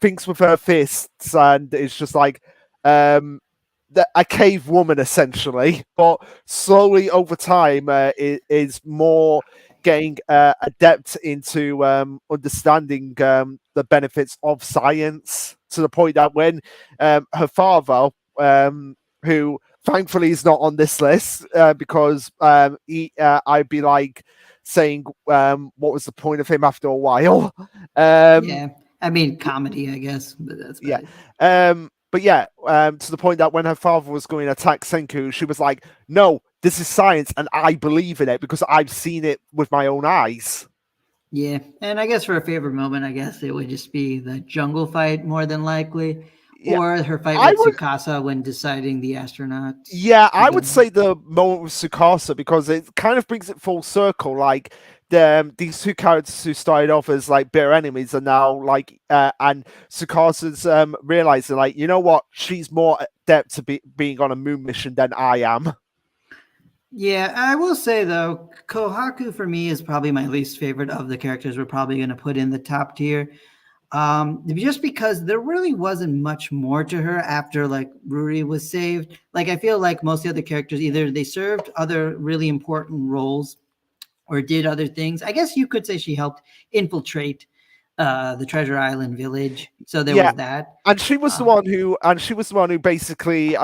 thinks with her fists and is just like um a cave woman essentially, but slowly over time is more getting adept into understanding the benefits of science to the point that when her father, who thankfully is not on this list because I'd be like saying what was the point of him after a while. um, Yeah. I mean, comedy, I guess, but that's yeah. about it. But yeah, to the point that when her father was going to attack Senku, she was like, "No, this is science, and I believe in it because I've seen it with my own eyes." Yeah, and I guess for a favorite moment, I guess it would just be the jungle fight more than likely, Yeah, or her fight I with would. Tsukasa when deciding the astronauts Yeah, to I would go. say the moment with Sukasa because it kind of brings it full circle. Like these two characters who started off as like bitter enemies are now like, and Sukasa's realizing like, you know what, she's more adept to being on a moon mission than I am. Yeah, I will say though, Kohaku for me is probably my least favorite of the characters we're probably going to put in the top tier. Just because there really wasn't much more to her after like Ruri was saved. Like I feel like most of the other characters either they served other really important roles or did other things. I guess you could say she helped infiltrate the Treasure Island village. So there Yeah, was that. and Uh, she was the one who basically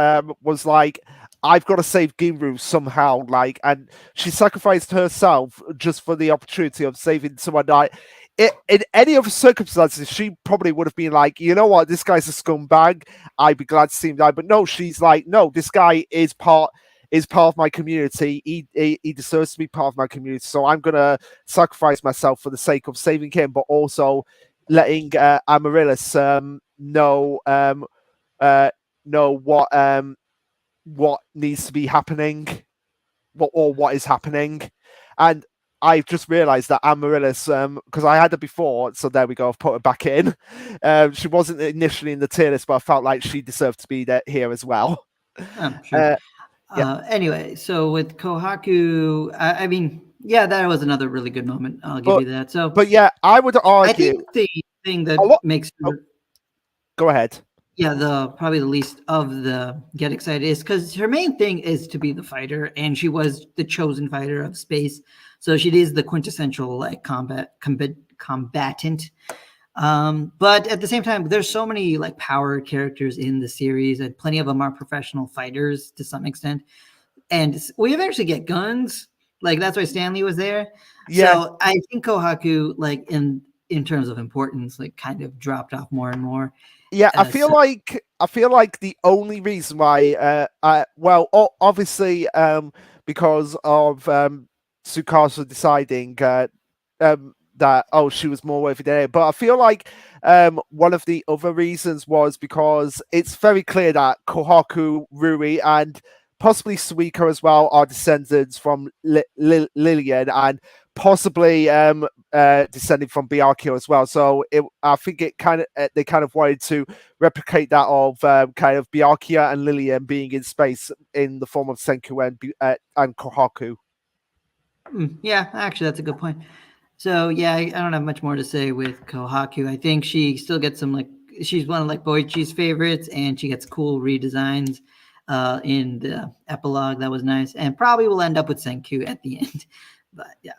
was like, I've got to save Ginru somehow, like, and she sacrificed herself just for the opportunity of saving someone. Like, in any other circumstances, she probably would have been like, you know what, this guy's a scumbag. I'd be glad to see him die. But no, she's like, no, this guy is part of my community. He deserves to be part of my community. So I'm gonna sacrifice myself for the sake of saving him, but also letting Amaryllis uh, know what needs to be happening, what is happening, and I've just realised that Amaryllis, because I had her before, so there we go. I've put her back in. She wasn't initially in the tier list, but I felt like she deserved to be there here as well. I'm sure. Uh, yeah, Anyway, so with Kohaku, I mean, yeah, that was another really good moment. I'll give but you that. So but yeah, I would I argue think the thing a that lot. makes Oh, her, go ahead. yeah, the probably the least of the get excited is because her main thing is to be the fighter, and she was the chosen fighter of space. So she is the quintessential like combatant. But at the same time, there's so many like power characters in the series, and plenty of them are professional fighters to some extent. And we eventually get guns. Like that's why Stanley was there. Yeah, So I think Kohaku, like in terms of importance, like kind of dropped off more and more. yeah, So I feel like the only reason why, obviously, because of Tsukasa deciding, that she was more worthy than it. But I feel like one of the other reasons was because it's very clear that Kohaku, Rui, and possibly Suika as well are descendants from Lillian, and possibly descending from Byakuya as well. So I think it kind of they kind of wanted to replicate that of kind of Byakuya and Lillian being in space in the form of Senku and Kohaku. Yeah, actually, that's a good point. So yeah, I don't have much more to say with Kohaku. I think she still gets some like she's one of like Boichi's favorites, and she gets cool redesigns in the epilogue. That was nice, and probably will end up with Senku at the end. But yeah.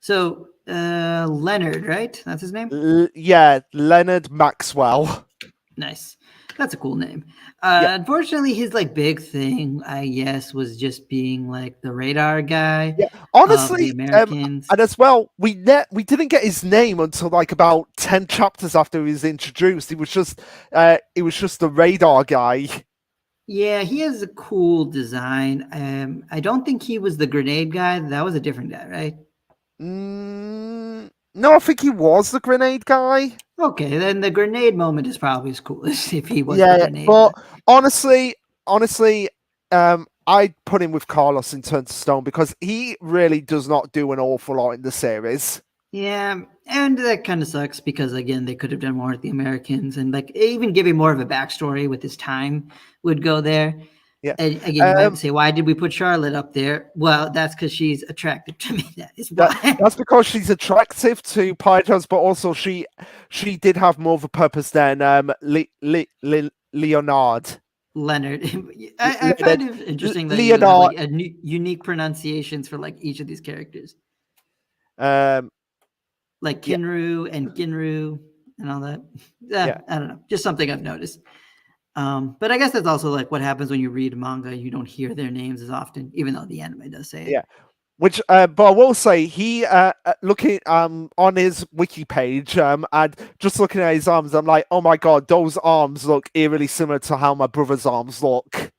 So Leonard, right? That's his name. Yeah, Leonard Maxwell. Nice. That's a cool name. Yeah. Unfortunately, his like big thing, I guess, was just being like the radar guy Yeah, of the honestly, Americans. and as well, we didn't get his name until like about 10 chapters after he was introduced. He was just the radar guy. Yeah, he has a cool design. I don't think he was the grenade guy. That was a different guy, right? No, I think he was the grenade guy. Okay, then the grenade moment is probably as cool as if he was the Yeah, grenade guy. but honestly, I'd put him with Carlos in Turn to Stone because he really does not do an awful lot in the series. Yeah, and that kind of sucks because again, they could have done more with the Americans and like even giving more of a backstory with his time would go there. Yeah. And again, you might say, why did we put Charlotte up there? Well, that's because she's attractive to me. That is why. That's because she's attractive to Pythons, but also she did have more of a purpose than Leonard. Leonard. I find it interesting that you have like unique pronunciations for like each of these characters. Like Kinru and Ginru and all that. Yeah. I don't know. Just something I've noticed. But I guess that's also like what happens when you read manga. You don't hear their names as often, even though the anime does say it. Yeah. Which, but I will say, he looking on his wiki page and just looking at his arms, I'm like, oh my god, those arms look eerily similar to how my brother's arms look.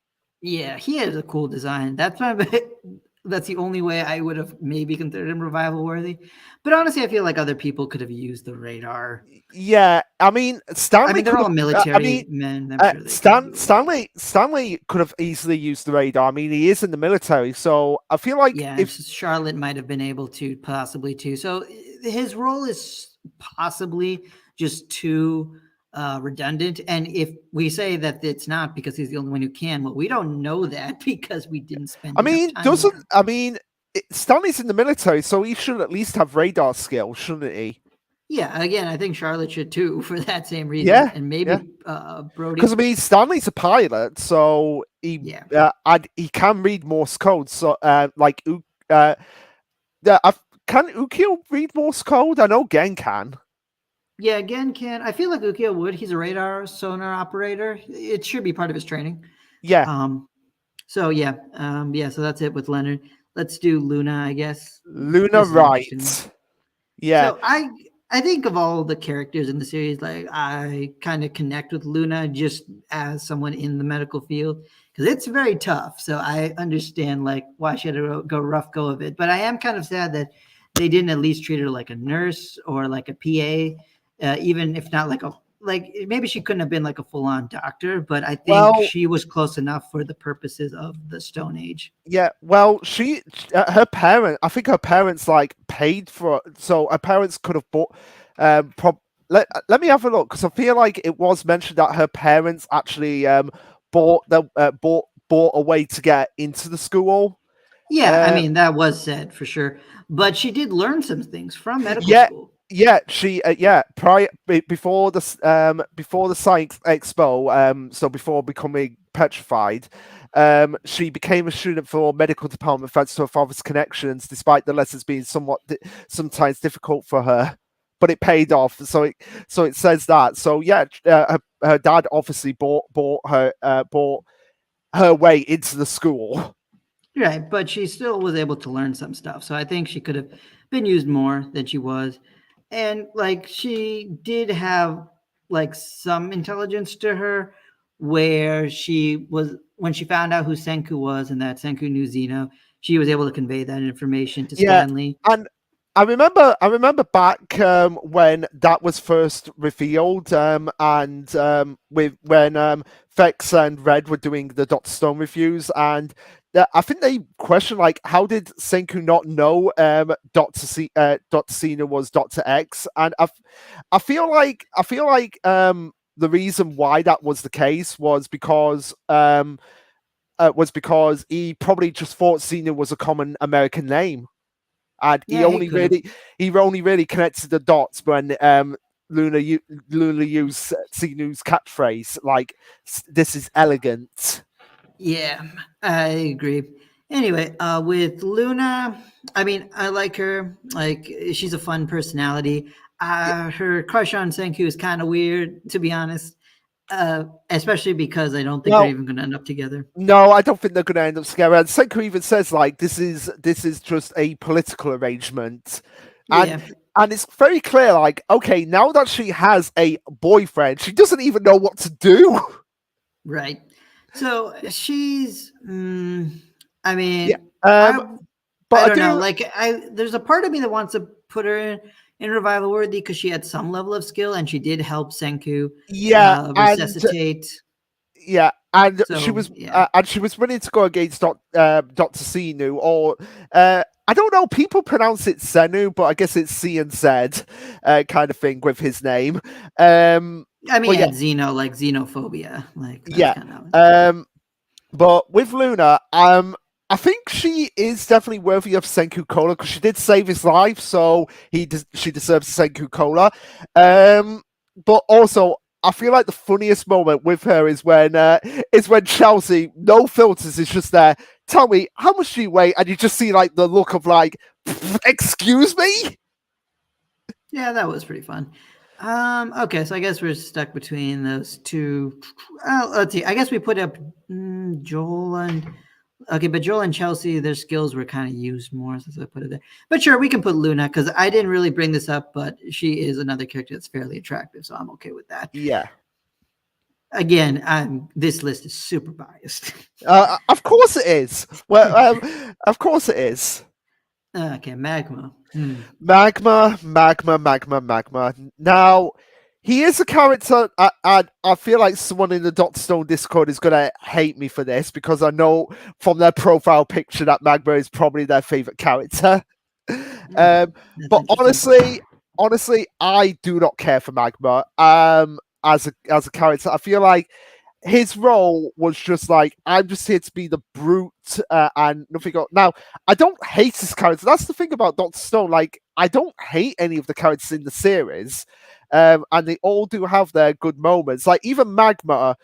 Yeah, he has a cool design. That's the only way I would have maybe considered him revival worthy. But honestly, I feel like other people could have used the radar. Yeah, I mean, Stanley. They're all military men. I'm sure Stanley could have easily used the radar. I mean, he is in the military, so I feel like if Charlotte might have been able to possibly too. So his role is possibly just too redundant. And if we say that it's not because he's the only one who can, well, we don't know that because we didn't spend. Stanley's in the military, so he should at least have radar skills, shouldn't he? Yeah, again, I think Charlotte should too for that same reason. Yeah, and maybe Brody. Because I mean, Stanley's a pilot, so he can read Morse code. So can Ukio read Morse code? I know Gen can. Yeah, Gen can. I feel like Ukio would. He's a radar sonar operator. It should be part of his training. Yeah. So yeah. So that's it with Leonard. Let's do Luna, I guess. Luna, right? Yeah. So I think of all the characters in the series, like I kind of connect with Luna just as someone in the medical field because it's very tough. So I understand like why she had to go rough go of it. But I am kind of sad that they didn't at least treat her like a nurse or like a PA, even if not like maybe she couldn't have been like a full-on doctor, but I think she was close enough for the purposes of the Stone Age. Yeah, well, I think her parents like paid for it, so her parents could have bought. Let me have a look because I feel like it was mentioned that her parents actually bought a way to get into the school. Yeah, I mean that was said for sure, but she did learn some things from medical school. Yeah, she before the Science Expo, so before becoming petrified, she became a student for medical department thanks to her father's connections, despite the lessons being sometimes difficult for her. But it paid off, so it says that. So yeah, her dad obviously bought her way into the school. Right, but she still was able to learn some stuff. So I think she could have been used more than she was. And like she did have like some intelligence to her where she was when she found out who Senku was and that Senku knew Zeno, she was able to convey that information to Stanley. I remember back when that was first revealed, and with when Vex and Red were doing the Doctor Stone reviews, and I think they questioned like, how did Senku not know Doctor Cena was Doctor X, and I feel like the reason why that was the case was because he probably just thought Cena was a common American name, and Yeah, he could have. he only really connected the dots when Luna used Cena's catchphrase like, "This is elegant." Yeah, I agree. Anyway, with Luna, I mean, I like her. Like, she's a fun personality. Her crush on Senku is kind of weird, to be honest. Especially because I don't think they're Well, even going to end up together. no, I don't think they're going to end up together. And Senku even says like, "This is just a political arrangement," and Yeah, it's very clear. Like, okay, now that she has a boyfriend, she doesn't even know what to do. right. So she's. I Yeah. mean, Um, I but I I don't know. do. Like, there's a part of me that wants to put her in revival worthy because she had some level of skill and she did help Senku Yeah, and resuscitate. yeah, and So yeah, she was willing to go against Doctor Sinu, or I don't know. People pronounce it Senu, but I guess it's C and Z, kind of thing with his name. I mean, But yeah, and Xeno, like xenophobia, like that's yeah. kind of Um, but with Luna, I think she is definitely worthy of Senku Cola because she did save his life, so she deserves Senku Cola. But also, I feel like the funniest moment with her is when Chelsea, no filters, is just there. Tell me, how much do you weigh? And you just see like the look of like, excuse me. yeah, that was pretty fun. Okay, so I guess we're stuck between those two. Let's see. I guess we put up Joel and okay, but Joel and Chelsea, their skills were kind of used more, so I put it there. But sure, we can put Luna because I didn't really bring this up, but she is another character that's fairly attractive, so I'm okay with that. Yeah, Again, this list is super biased. of course it is. Well, of course it is. Okay, Magma. Magma. Now, he is a character. I feel like someone in the Doctor Stone Discord is gonna hate me for this because I know from their profile picture that Magma is probably their favorite character. Okay, that's But interesting. honestly, I do not care for Magma. As a character, I feel like his role was just like, I'm just here to be the brute, and nothing else. Now, I don't hate his character. That's the thing about Doctor Stone. Like, I don't hate any of the characters in the series, and they all do have their good moments. Like even Magma,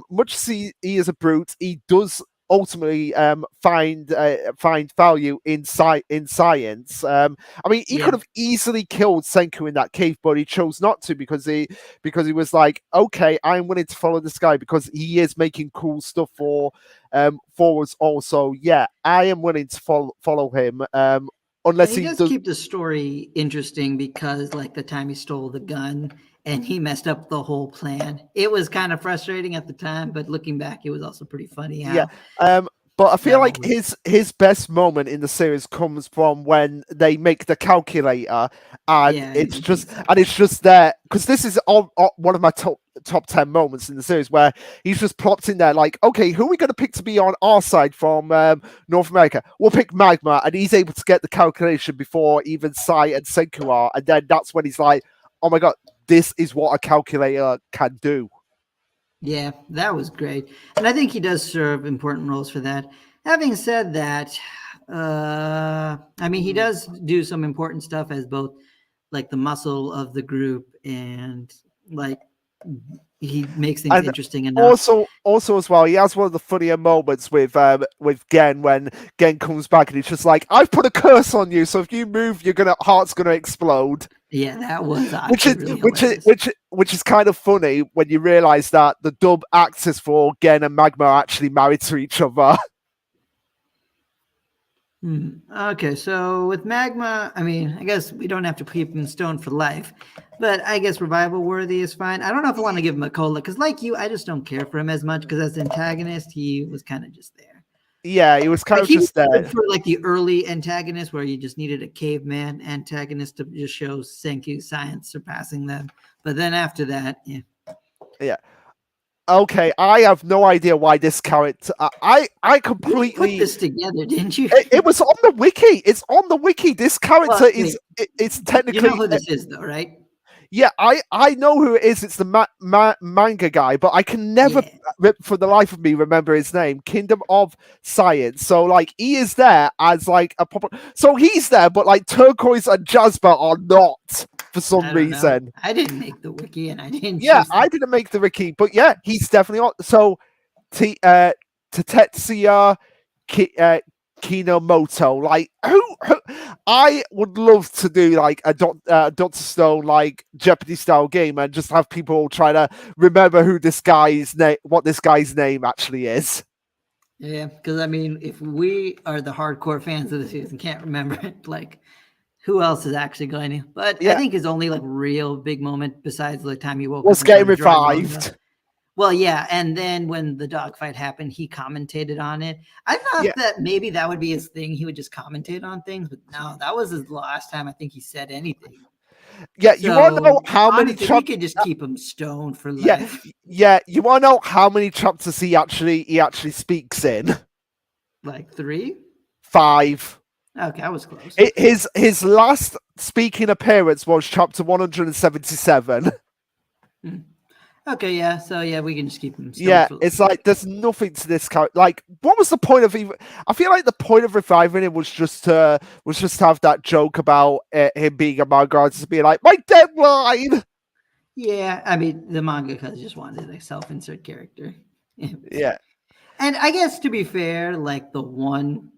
much as he is a brute, he does ultimately find value in science. I mean, he Yeah. could have easily killed Senku in that cave, but he chose not to because he was like, okay, I'm willing to follow this guy because he is making cool stuff for us also. Yeah, I am willing to follow him. And Unless he he does does. keep the story interesting because, like, the time he stole the gun and he messed up the whole plan. It was kind of frustrating at the time, but looking back, it was also pretty funny Yeah. how But I feel that all like was. his best moment in the series comes from when they make the calculator, and Yeah, it's he just beats up. there because this is one of my top 10 moments in the series where he's just plopped in there like, okay, who are we going to pick to be on our side from North America? We'll pick Magma, and he's able to get the calculation before even Sai and Senku are, and then that's when he's like, oh my god, this is what a calculator can do. Yeah, that was great. And I think he does serve important roles for that. Having said that, I mean, he Mm. does do some important stuff as both like the muscle of the group and like he makes things And interesting enough. also as well, he has one of the funnier moments with Gen when Gen comes back and he's just like, "I've put a curse on you, so if you move, heart's gonna explode." Yeah, that was Which actually is really hilarious. which is kind of funny when you realize that the dub actors for Gen and Magma are actually married to each other. Okay, so with Magma, I mean, I guess we don't have to keep him stoned for life, but I guess revival worthy is fine. I don't know if I want to give him a cola because, like you, I just don't care for him as much because as antagonist, he was kind of just there. Yeah, he was kind Like of he was just good there. for like the early antagonist where you just needed a caveman antagonist to just show Senku science surpassing them. But then after that, yeah. Yeah. Okay, I have no idea why this character. I You put completely. this together, didn't you? It was on the wiki. It's on the wiki. This character Well, is. wait, It's you know technically. who this is though, right? Yeah, I know who it is. It's the manga guy, but I can never, Yeah. for the life of me, remember his name. Kingdom of Science. So like he is there as like a proper. So he's there, but like Turquoise and Jasper are not for some I don't know. reason. I didn't make the wiki and I didn't Yeah, choose I them. didn't make the wiki, but yeah, he's definitely on. So Tetsuya Ki, Kinomoto. Like who? I would love to do like a Doctor Stone like Jeopardy style game and just have people try to remember who this guy's name, what this guy's name actually is. Yeah, because I mean, if we are the hardcore fans of the series and can't remember it, like who else is actually going to? But I Yeah, think his only like real big moment, besides the time he woke up was and getting started drawing manga. revived. Well, yeah, and then when the dogfight happened, he commentated on it. I Yeah, thought that maybe that would be his thing. He would just commentate on things, but no, that was his last time I think he said anything. yeah. You want to know So how many honestly, we chapters? could just keep him stoned for Yeah, life. yeah. You want to know how many chapters he actually speaks in? Like 3? 5. Okay, I was close. His last speaking appearance was chapter 177. Hmm. Okay, yeah. So yeah, we can just keep him stoned Yeah, for life. it's like there's nothing to this character. Like, what was the point of even? I feel like the point of reviving him was just to have that joke about him being a manga artist, being like my deadline. Yeah, I mean the mangaka just wanted a self-insert character. Yeah, And I guess to be fair, like the one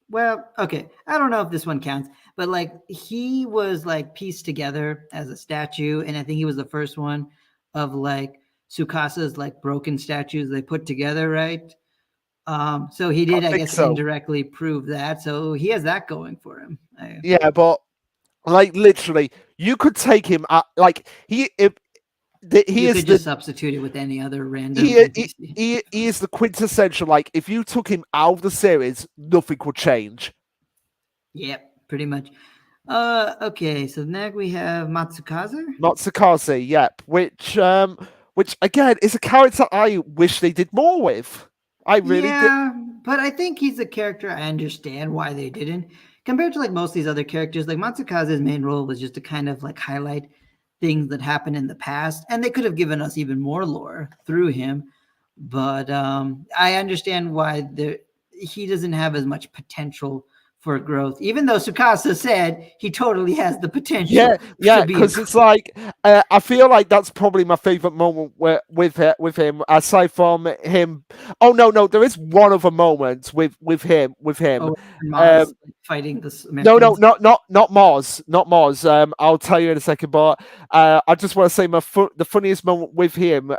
well, okay, I don't know if this one counts, but like he was like pieced together as a statue, and I think he was the first one of like Sukasa's like broken statues they put together, right? So he I did, I think guess, so. indirectly prove that. So he has that going for him. Yeah, but like literally, you could take him at like he You is could the just substitute it with any other random he, he NPC. he is the quintessential. Like, if you took him out of the series, nothing would change. Yep, pretty much. Okay, so next we have Matsukaze. Matsukaze, yep. Which again is a character I wish they did more with. I really did. Yeah, but I think he's a character I understand why they didn't. Compared to like most of these other characters, like Matsukaze's main role was just to kind of like highlight things that happened in the past, and they could have given us even more lore through him. But I understand why he doesn't have as much potential for growth, even though Sukasa said he totally has the Yeah, potential to yeah, be a. because it's like I feel like that's probably my favorite moment with him. Aside from him, oh no, no, there is one other moment with him. Oh, Mars Um, fighting the no, no, Americans. not Mars, not Mars. I'll tell you in a second, but I just want to say the funniest moment with him.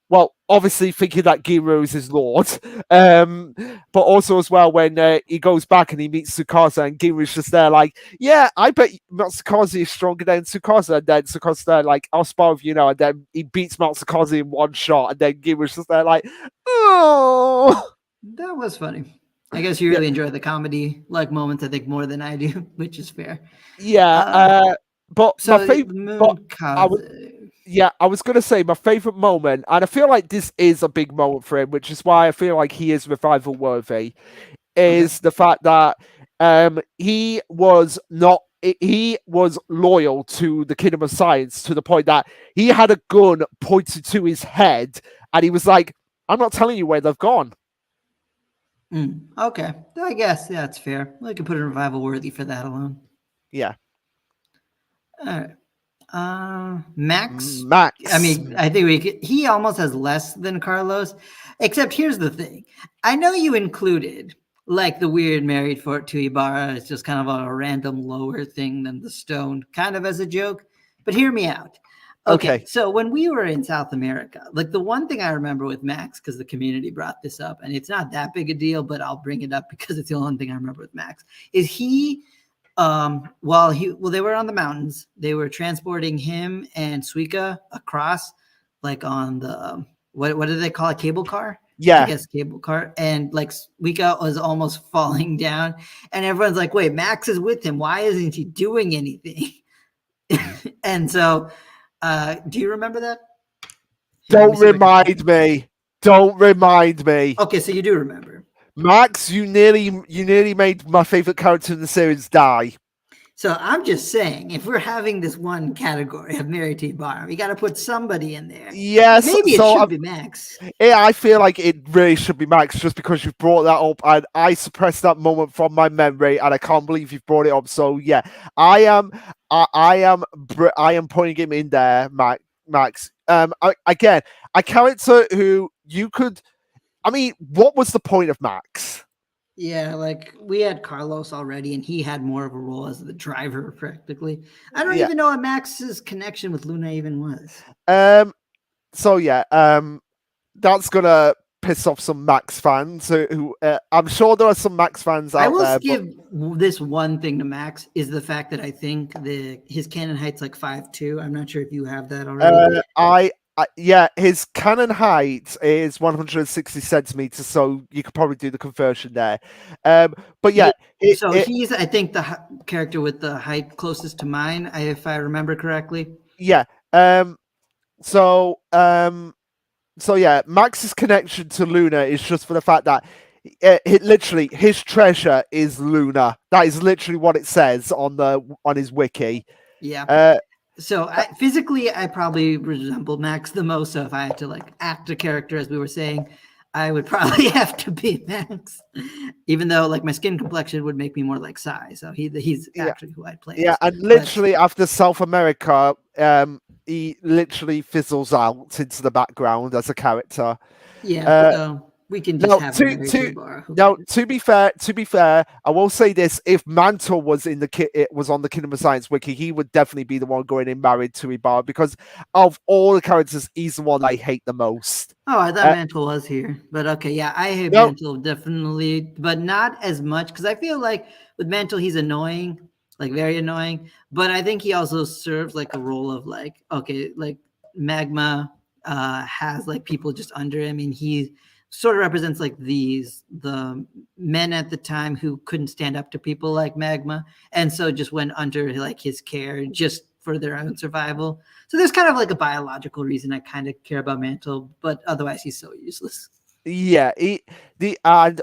Well, obviously thinking that Giru is his lord, but also as well when he goes back and he meets Tsukasa and Giru's just there like, yeah, I bet Matsukaze is stronger than Tsukasa, and then Tsukasa's there like, I'll spar with you now, and then he beats Matsukaze in one shot, and then Giru's just there like, oh. That was funny. I guess you Yeah, really enjoy the comedy like moments, I think, more than I do, which is fair. yeah. Uh, But my so favorite, the but Moon I was Kaze. yeah, I was gonna say my favorite moment, and I feel like this is a big moment for him, which is why I feel like he is revival worthy. Okay. Is the fact that he was not he was loyal to the Kingdom of Science to the point that he had a gun pointed to his head, and he was like, "I'm not telling you where they've gone." Okay. I guess that's fair. We can put a revival worthy for that alone. Yeah, All right. Max. I Max. mean, I think he almost has less than Carlos, except here's the thing. I know you included like the weird married fort to Ibarra. It's just kind of a random lower thing than the stone, kind of as a joke. But hear me out. Okay, Okay. so when we were in South America, like the one thing I remember with Max, because the community brought this up, and it's not that big a deal, but I'll bring it up because it's the only thing I remember with Max, is while they were on the mountains, they were transporting him and Suika across, like on the what do they call it, cable car? I Yeah. guess, cable car, and like Suika was almost falling down, and everyone's like, "Wait, Max is with him. Why isn't he doing anything?" And so, do you remember that? Here, let me Don't see if I can find remind it. me. Don't remind me. Okay, so you do remember. Max, you nearly made my favorite character in the series die. So I'm just saying, if we're having this one category of Mary T. Bar, we got to put somebody in there. Yes, Maybe it so should be Max. I feel like it really should be Max just because you've brought that up, and I suppressed that moment from my memory, and I can't believe you've brought it up. So yeah, I am, I am putting him in there, Max. Again, a character who you could. I mean, what was the point of Max? Yeah, like we had Carlos already, and he had more of a role as the driver, practically. I don't Yeah. even know what Max's connection with Luna even was. Um. So yeah. That's gonna piss off some Max fans who I'm sure there are some Max fans I out will there, but give this one thing to Max is the fact that I think his cannon height's like 5'2". I'm not sure if you have that already. yeah, his cannon height is 160 centimeters, so you could probably do the conversion there. But Yeah. yeah, So he's, I think, the character with the height closest to mine, if I remember correctly. yeah. Um, so so yeah, Max's connection to Luna is just for the fact that literally his treasure is Luna. That is literally what it says on his wiki. Yeah. Uh, So physically, I probably resemble Max the most. So if I had to like act a character, as we were saying, I would probably have to be Max. Even though like my skin complexion would make me more like Sai. So he's yeah, actually who I'd play yeah, as. and But literally after South America, he literally fizzles out into the background as a character. yeah, Uh, so we can just No, have a Mary T. Bar. Who no. cares? To be fair, I will say this: if Mantle was it was on the Kingdom of Science wiki, he would definitely be the one going in married to Ibarra because of all the characters, he's the one I hate the most. Oh, I thought Uh, Mantle was here, but okay, yeah, I hate no, Mantle definitely, but not as much because I feel like with Mantle he's annoying, like very annoying. But I think he also serves like a role of like okay, like Magma has like people just under him, and he sort of represents like the men at the time who couldn't stand up to people like Magma, and so just went under like his care just for their own survival. So there's kind of like a biological reason I kind of care about Mantle, but otherwise he's so useless. yeah, and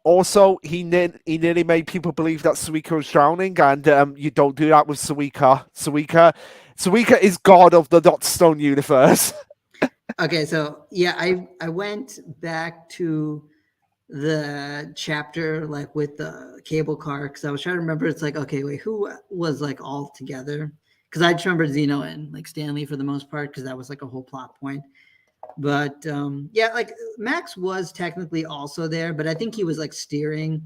also he nearly made people believe that Suika was drowning, and you don't do that with Suika. Suika is god of the Dot Stone universe. Okay, so yeah, I went back to the chapter like with the cable car because I was trying to remember. It's like okay, wait, who was like all together? Because I just remember Zeno and like Stanley for the most part because that was like a whole plot point. But yeah, like Max was technically also there, but I think he was like steering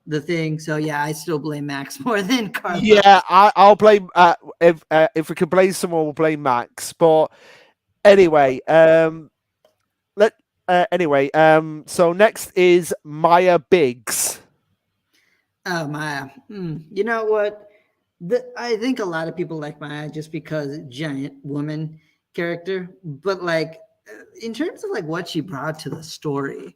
the thing. So yeah, I still blame Max more than Carlos. Yeah, I'll blame if we can blame someone, we'll blame Max. But anyway, let anyway, so next is Maya Biggs. Oh Maya, you know what? I think a lot of people like Maya just because giant woman character, but like in terms of like what she brought to the story,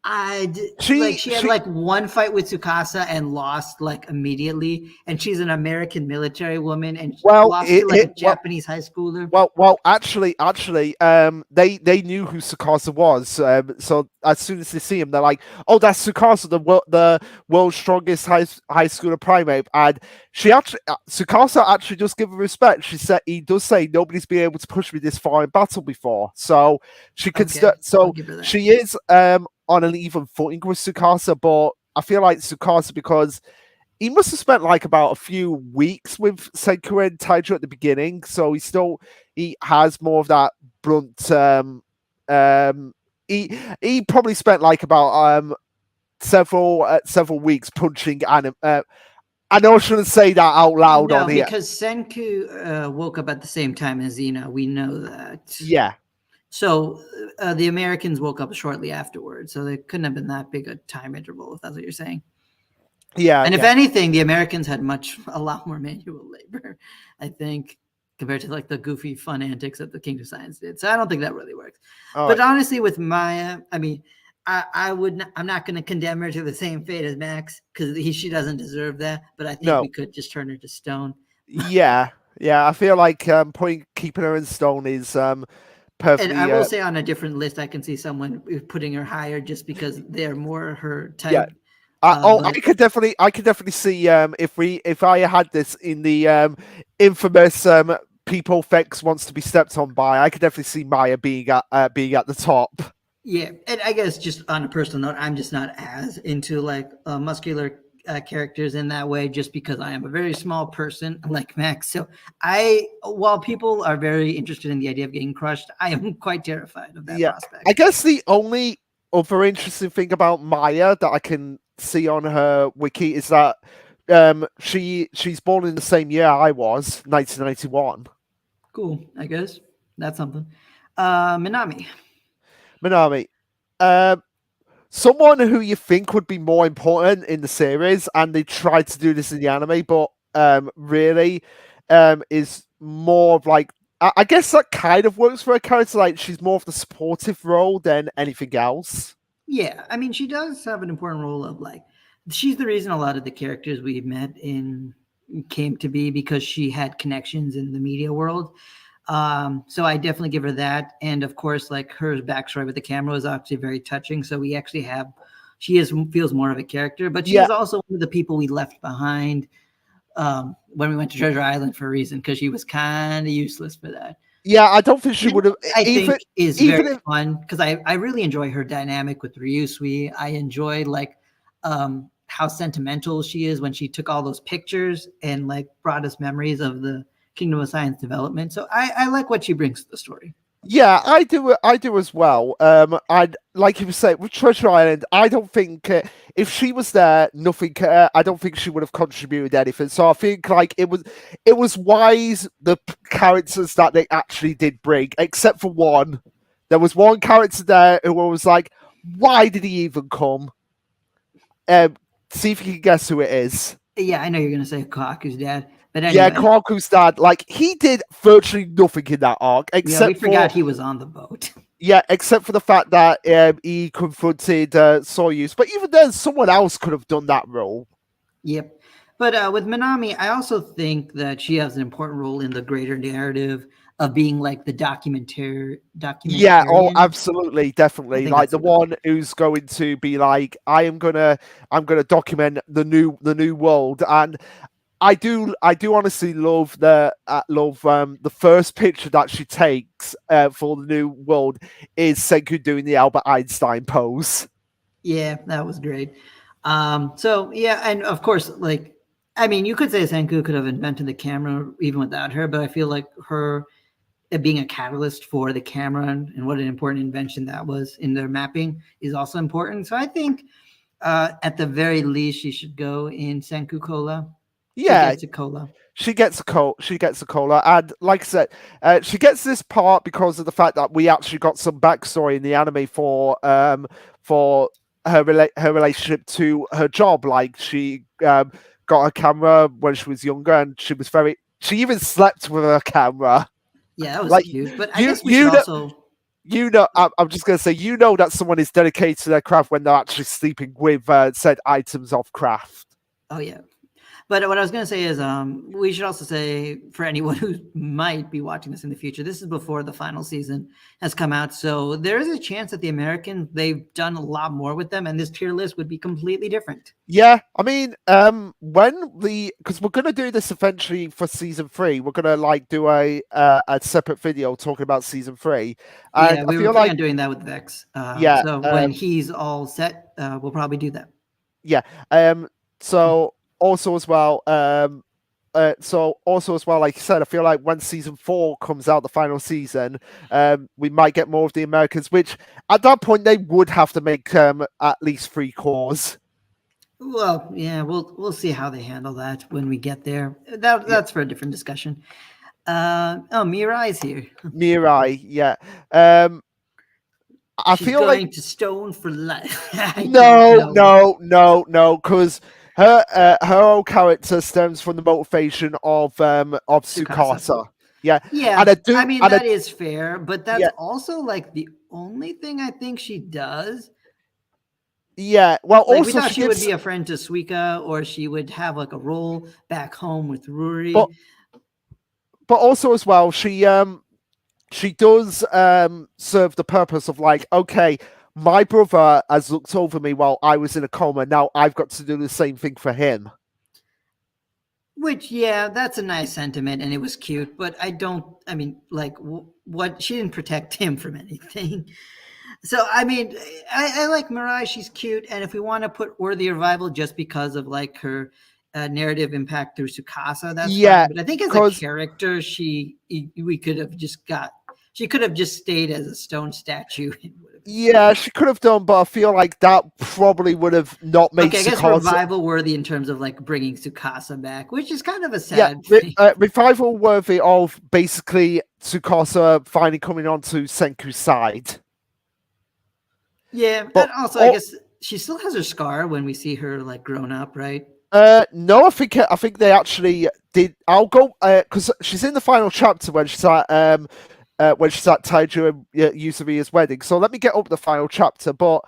like she had She like one fight with Tsukasa and lost like immediately, and she's an American military woman and well lost to like a it Japanese high schooler. actually, they knew who Sukasa was. So as soon as they see him, they're like, "Oh, that's Sukasa, the world's strongest high schooler primate." And Sukasa actually does give her respect. He does say nobody's been able to push me this far in battle before. So she can Okay, I'll so give her that. she is on an even footing with Sukasa, but I feel like Sukasa because he must have spent like about a few weeks with Senku and Taiju at the beginning, so he has more of that blunt. He probably spent like about several weeks punching anim. I know I shouldn't say that out loud No, on here. because Senku woke up at the same time as Xena. We know that. Yeah, So the Americans woke up shortly afterwards, so there couldn't have been that big a time interval, if that's what you're saying. yeah, And if yeah. anything, the Americans had a lot more manual labor, I think, compared to like the goofy fun antics that the King of Science did. So I don't think that really works. All But right. honestly, with Maya, I mean, I would not, I'm not going to condemn her to the same fate as Max because she doesn't deserve that. But I think we No. could just turn her to stone. Yeah. Yeah. I feel like keeping her in stone is And I perfectly. will say on a different list, I can see someone putting her higher just because they're more her Yeah. type. I But could definitely see if I had this in the infamous people Fex wants to be stepped on by, I could definitely see Maya being at the top. yeah, and I guess just on a personal note, I'm just not as into like muscular characters in that way, just because I am a very small person like Max. So while people are very interested in the idea of getting crushed, I am quite terrified of that Yeah, I prospect. guess the only other interesting thing about Maya that I can see on her wiki is that she's born in the same year I was, 1991. Cool, I guess that's something. Minami. Minami. Um, Someone who you think would be more important in the series, and they tried to do this in the anime, but really is more of like I guess that kind of works for a character. Like she's more of the supportive role than anything else. Yeah, I mean, she does have an important role of like, she's the reason a lot of the characters we've met in came to be because she had connections in the media world. So I definitely give her that, and of course, like her backstory with the camera was actually very touching. So we actually have, she is feels more of a character, but she Yeah, is also one of the people we left behind when we went to Treasure Island for a reason because she was kind of useless for that. yeah. I don't think she would have I think is very even if fun because I really enjoy her dynamic with Ryusui. I enjoy like how sentimental she is when she took all those pictures and like brought us memories of the Kingdom of Science development. So I like what she brings to the story. Yeah, I do as well. I like you were saying with Treasure Island. I don't think if she was there, nothing. I don't think she would have contributed anything. So I think like it was wise characters that they actually did bring, except for one. There was one character there who was like, "Why did he even come?" Um, See if you can guess who it is. Yeah, I know you're gonna say Kaku's dad, but Yeah, anyway, Kwaku's dad. Like he did virtually nothing in that arc, yeah, we except for forgot he was on the boat. yeah, except for the fact that he confronted Soyuz. But even then, someone else could have done that role. Yep. But with Minami, I also think that she has an important role in the greater narrative of being like the Yeah, oh, documentarian. absolutely, I definitely. think Like that's the a good one who's going to be like, I'm gonna document the new world, and I do honestly love the first picture that she takes for the new world is Senku doing the Albert Einstein pose. Yeah, that was great. So yeah, and of course, like I mean, you could say Senku could have invented the camera even without her, but I feel like her being a catalyst for the camera and what an important invention that was in their mapping is also important. So I think at the very least, she should go in Senku Cola. She Yeah, gets a cola. she gets a cola, and like I said, she gets this part because of the fact that we actually got some backstory in the anime for her relationship to her job. Like she got a camera when she was younger, and she even slept with her camera. Yeah, that was Like cute. But I you guess we should you know also. I'm just gonna say that someone is dedicated to their craft when they're actually sleeping with said items of craft. Oh yeah. But what I was going to say is, we should also say for anyone who might be watching this in the future, this is before the final season has come out, so there is a chance that the Americans they've done a lot more with them, and this tier list would be completely different. Yeah, I mean, when because we're gonna do this eventually for season three, we're gonna like do a separate video talking about season three, and Yeah, I we were feel planning like on doing that with Vex. yeah, So when he's all set, we'll probably do that. yeah, so also as well, like you said, I feel like when season four comes out, the final season, we might get more of the Americans, which at that point they would have to make at least three cores. Well, yeah, we'll see how they handle that when we get there. Yeah, That's for a different discussion. Oh, Mirai's here. Mirai, yeah. Um, I She's feel like going to stone for life. I don't no, know. no, no, no, because her whole character stems from the motivation of Tsukasa. Tsukasa. Yeah, and Yeah, I I do, mean and I that is fair, but that's yeah, also like the only thing I think she does. yeah. Well, Like we also thought she she would gives, be a friend to Suika, or she would have like a role back home with but Rory. also as well, she does serve the purpose of like, okay, my brother has looked over me while I was in a coma. Now I've got to do the same thing for him. Which, yeah, that's a nice sentiment, and it was cute. But I don't. I mean, like, what? She didn't protect him from anything. So I mean, I like Mirai. She's cute, and if we want to put worthy revival just because of like her narrative impact through Sukasa, that's fine. Yeah, But I think as a because character, we could have just got. She could have just stayed as a stone statue and would have been fine. yeah, she could have done, but I feel like that probably would have not made Okay, I guess Sukasa. revival worthy in terms of like bringing Sukasa back, which is kind of a Yeah, sad thing. revival worthy of basically Tsukasa finally coming onto Senku's side. Yeah, But and also I all, guess she still has her scar when we see her like grown up, right? no, I think they actually did. I'll go because she's in the final chapter when she's at Taiju and Yusuria's wedding. So let me get up the final chapter. But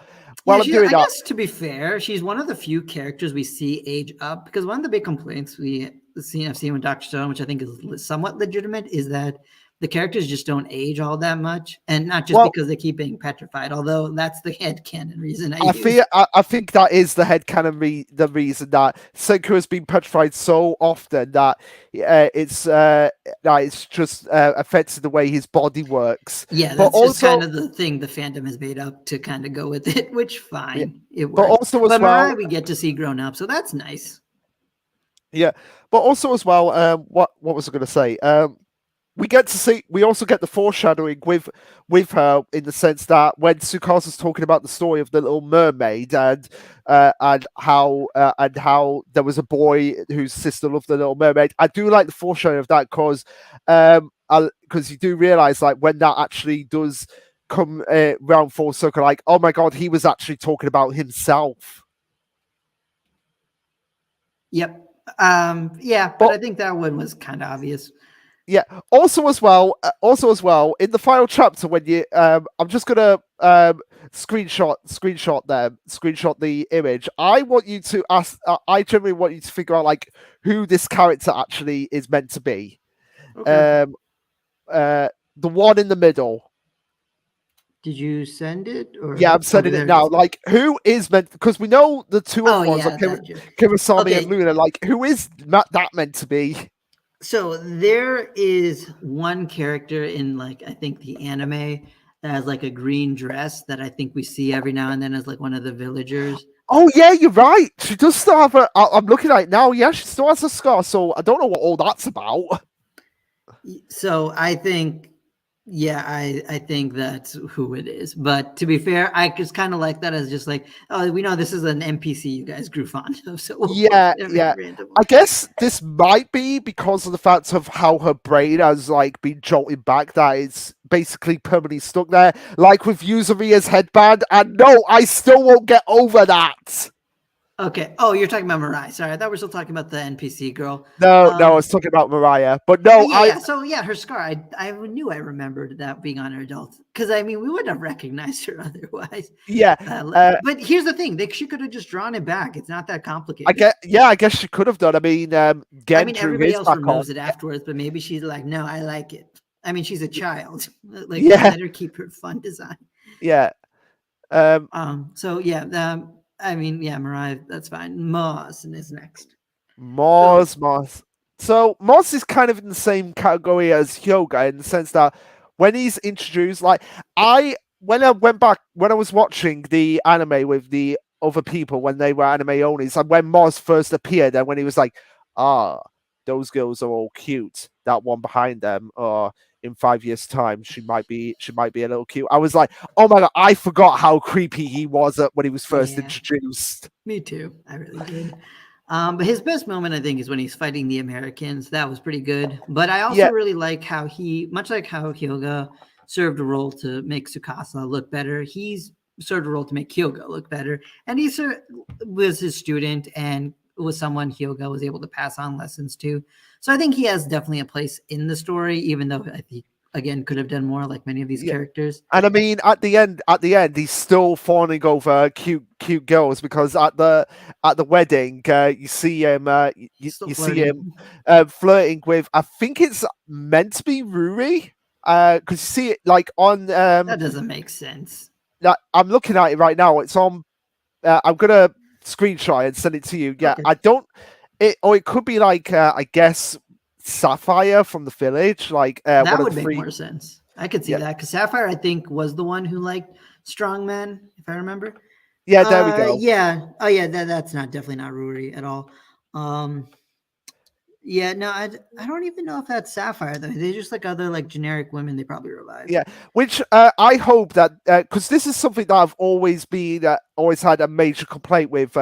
Yeah, while I'm doing I that, guess to be fair, she's one of the few characters we see age up because one of the big complaints I've seen with Dr. Stone, which I think is somewhat legitimate, is that the characters just don't age all that much, and not just well, because they keep being petrified. Although that's the headcanon reason I use. I think that is the headcanon the reason that Senku has been petrified so often that it's just affected the way his body works. Yeah, But that's just also, kind of the thing the fandom has made up to kind of go with it, which yeah, fine, it but works. also as But well, Mariah, we get to see grown up, so that's nice. yeah, but also as well, what was I going to say? We also get the foreshadowing with her in the sense that when Tsukasa's talking about the story of the Little Mermaid and how there was a boy whose sister loved the Little Mermaid. I do like the foreshadowing of that because you do realize like when that actually does come round full circle, like, oh my god, he was actually talking about himself. Yep. Yeah, but But I think that one was kind of obvious. yeah. Also as well, in the final chapter when you, I'm just gonna screenshot the image. I want you to ask. I generally want you to figure out like who this character actually is meant to be. Okay. Um, the one in the middle. Did you send it Yeah, or I'm okay, sending it there it now. is. Like, who is meant? Because we know the two Oh other ones are yeah, that joke. Kirasami and Okay, Luna. Like, who is that meant to be? so there is one character in like I think the anime that has like a green dress that I think we see every now and then as like one of the villagers. Oh yeah, you're right. She does still have a. I'm looking at it now. Yeah, she still has a scar. So I don't know what all that's about. So I think, yeah, I think that's who it is. But to be fair, I just kind of like that as just like, oh, we know this is an NPC you guys grew fond of, so we'll put Yeah, them in yeah. randomly. I guess this might be because of the fact of how her brain has like been jolted back. That it's basically permanently stuck there, like with Yuzuria's headband. And no, I still won't get over that. Okay. Oh, you're talking about Mirai. Sorry, I thought we were still talking about the NPC girl. No, no, I was talking about Mariah. But no, Yeah, yeah. So yeah, her scar. I knew I remembered that being on her adult because I mean we wouldn't have recognized her otherwise. yeah. But here's the thing: she could have just drawn it back. It's not that complicated. I guess she could have done. I mean, I Gen mean, drew everybody his else back on. removes it afterwards, but maybe she's like, no, I like it. I mean, she's a child. Like, Yeah, let her keep her fun design. yeah. Um, So yeah, I mean, yeah, Mariah, that's fine. Moss is next. So Moss. So Moss is kind of in the same category as Hyoga in the sense that when he's introduced, like when I went back when I was watching the anime with the other people when they were anime onlys, and when Moss first appeared, and when he was like, ah, those girls are all cute. That one behind them, or in 5 years' time, she might be a little cute. I was like, oh my god, I forgot how creepy he was when he was first yeah, introduced. me too. I really did. But his best moment, I think, is when he's fighting the Americans. That was pretty good. But I also Yeah, really like how much like how Hyoga served a role to make Tsukasa look better, he's served a role to make Hyoga look better. And he was his student, and was someone Hyoga was able to pass on lessons to. So I think he has definitely a place in the story, even though I think again could have done more like many of these Yeah. characters. And I mean, at the end, he's still fawning over cute girls because at the wedding, you see him, Still you see him, flirting. flirting with. I think it's meant to be Ruri, because you see it like on That doesn't make sense. like, I'm looking at it right now. It's on. I'm gonna screenshot it and send it to you. Yeah, Okay. I don't. It or it could be like I guess Sapphire from the village, like That one of would the make three. more sense. I could see Yeah, that because Sapphire, I think, was the one who liked strong men, if I remember. yeah. There we go. Yeah. Oh, yeah. That's not definitely not Ruri at all. Um, yeah. No, I don't even know if that's Sapphire though. They're just like other like generic women. They probably revived. Yeah, which I hope that because this is something that I've always been always had a major complaint with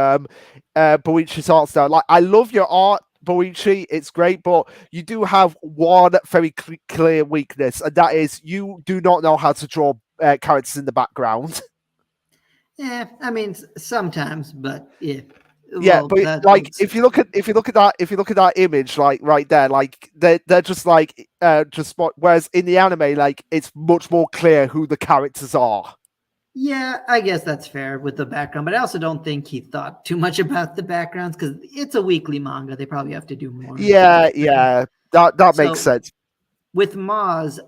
Boichi's art style. Like, I love your art, Boichi, it's great, but you do have one very clear weakness, and that is you do not know how to draw characters in the background. Yeah. I mean, sometimes, but yeah. Yeah, Well, but like that's if you look at if you look at that image like right there, like they're just like just whereas in the anime like it's much more clear who the characters are. yeah. I guess that's fair with the background, but I also don't think he thought too much about the backgrounds because it's a weekly manga. They probably have to do more. Yeah, yeah, that makes So sense. with Maz,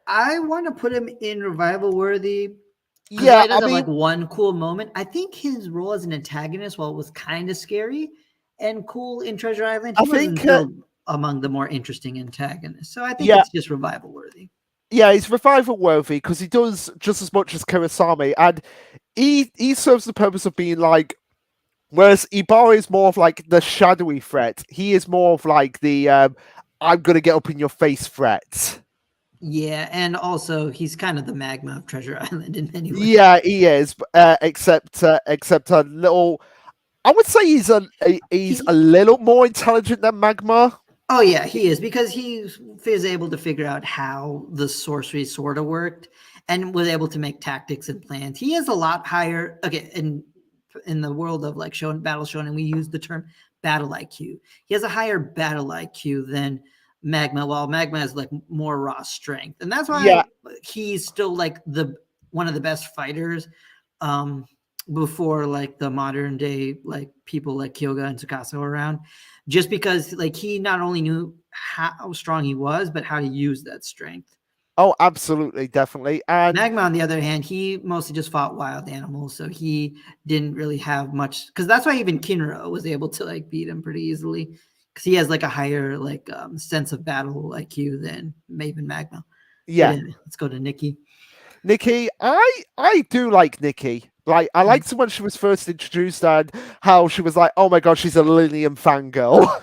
I want to put him in revival worthy because while Yeah, he I does have like mean, one cool moment, I think his role as an antagonist, while it was kind of scary and cool in Treasure Island, I he think wasn't still among the more interesting antagonists. So I think yeah, it's just revival worthy. yeah, he's revival worthy because he does just as much as Kurosami, and he serves the purpose of being like. Whereas Ibarra is more of like the shadowy threat. He is more of like the I'm gonna get up in your face threat. Yeah, and also he's kind of the magma of Treasure Island in many ways. Yeah, he is. Except a little. I would say he's a He little more intelligent than Magma. Oh yeah, he is because he was able to figure out how the sorcery sort of worked and was able to make tactics and plans. He is a lot higher. Okay, in the world of like shown battle shown, and we use the term battle IQ. He has a higher battle IQ than Magma, while Magma is like more raw strength, and that's why Yeah, he's still like the one of the best fighters. Um, Before like the modern day like people like Kyoga and Tsukasa were around, just because like he not only knew how strong he was, but how to use that strength. oh, absolutely, definitely. And Magma, on the other hand, he mostly just fought wild animals, so he didn't really have much. Because that's why even Kinro was able to like beat him pretty easily, because he has like a higher like sense of battle IQ than Maven Magma. But yeah, anyway, let's go to Nikki. Nikki, I do like Nikki. Like, I liked when she was first introduced and how she was like, oh my god, she's a Lillian fangirl.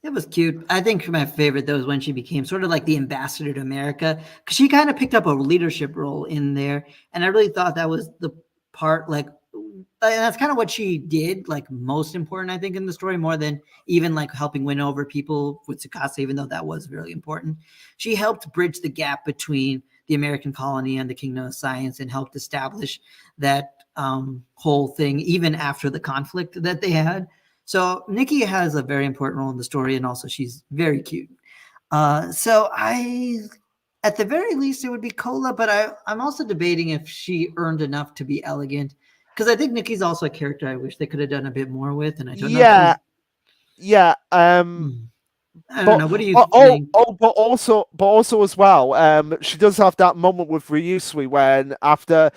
It was cute. I think my favorite though was when she became sort of like the ambassador to America because she kind of picked up a leadership role in there, and I really thought that was the part like, and that's kind of what she did like most important I think in the story more than even like helping win over people with Tsukasa, even though that was really important. She helped bridge the gap between the American colony and the Kingdom of Science and helped establish that whole thing even after the conflict that they had. So Nikki has a very important role in the story, and also she's very cute. So I, at the very least, it would be Cola, but I'm also debating if she earned enough to be elegant, because I think Nikki's also a character I wish they could have done a bit more with, and I don't know if Yeah, she's. yeah. I don't But know. What do you oh, think? but also as well, she does have that moment with Ryusui when after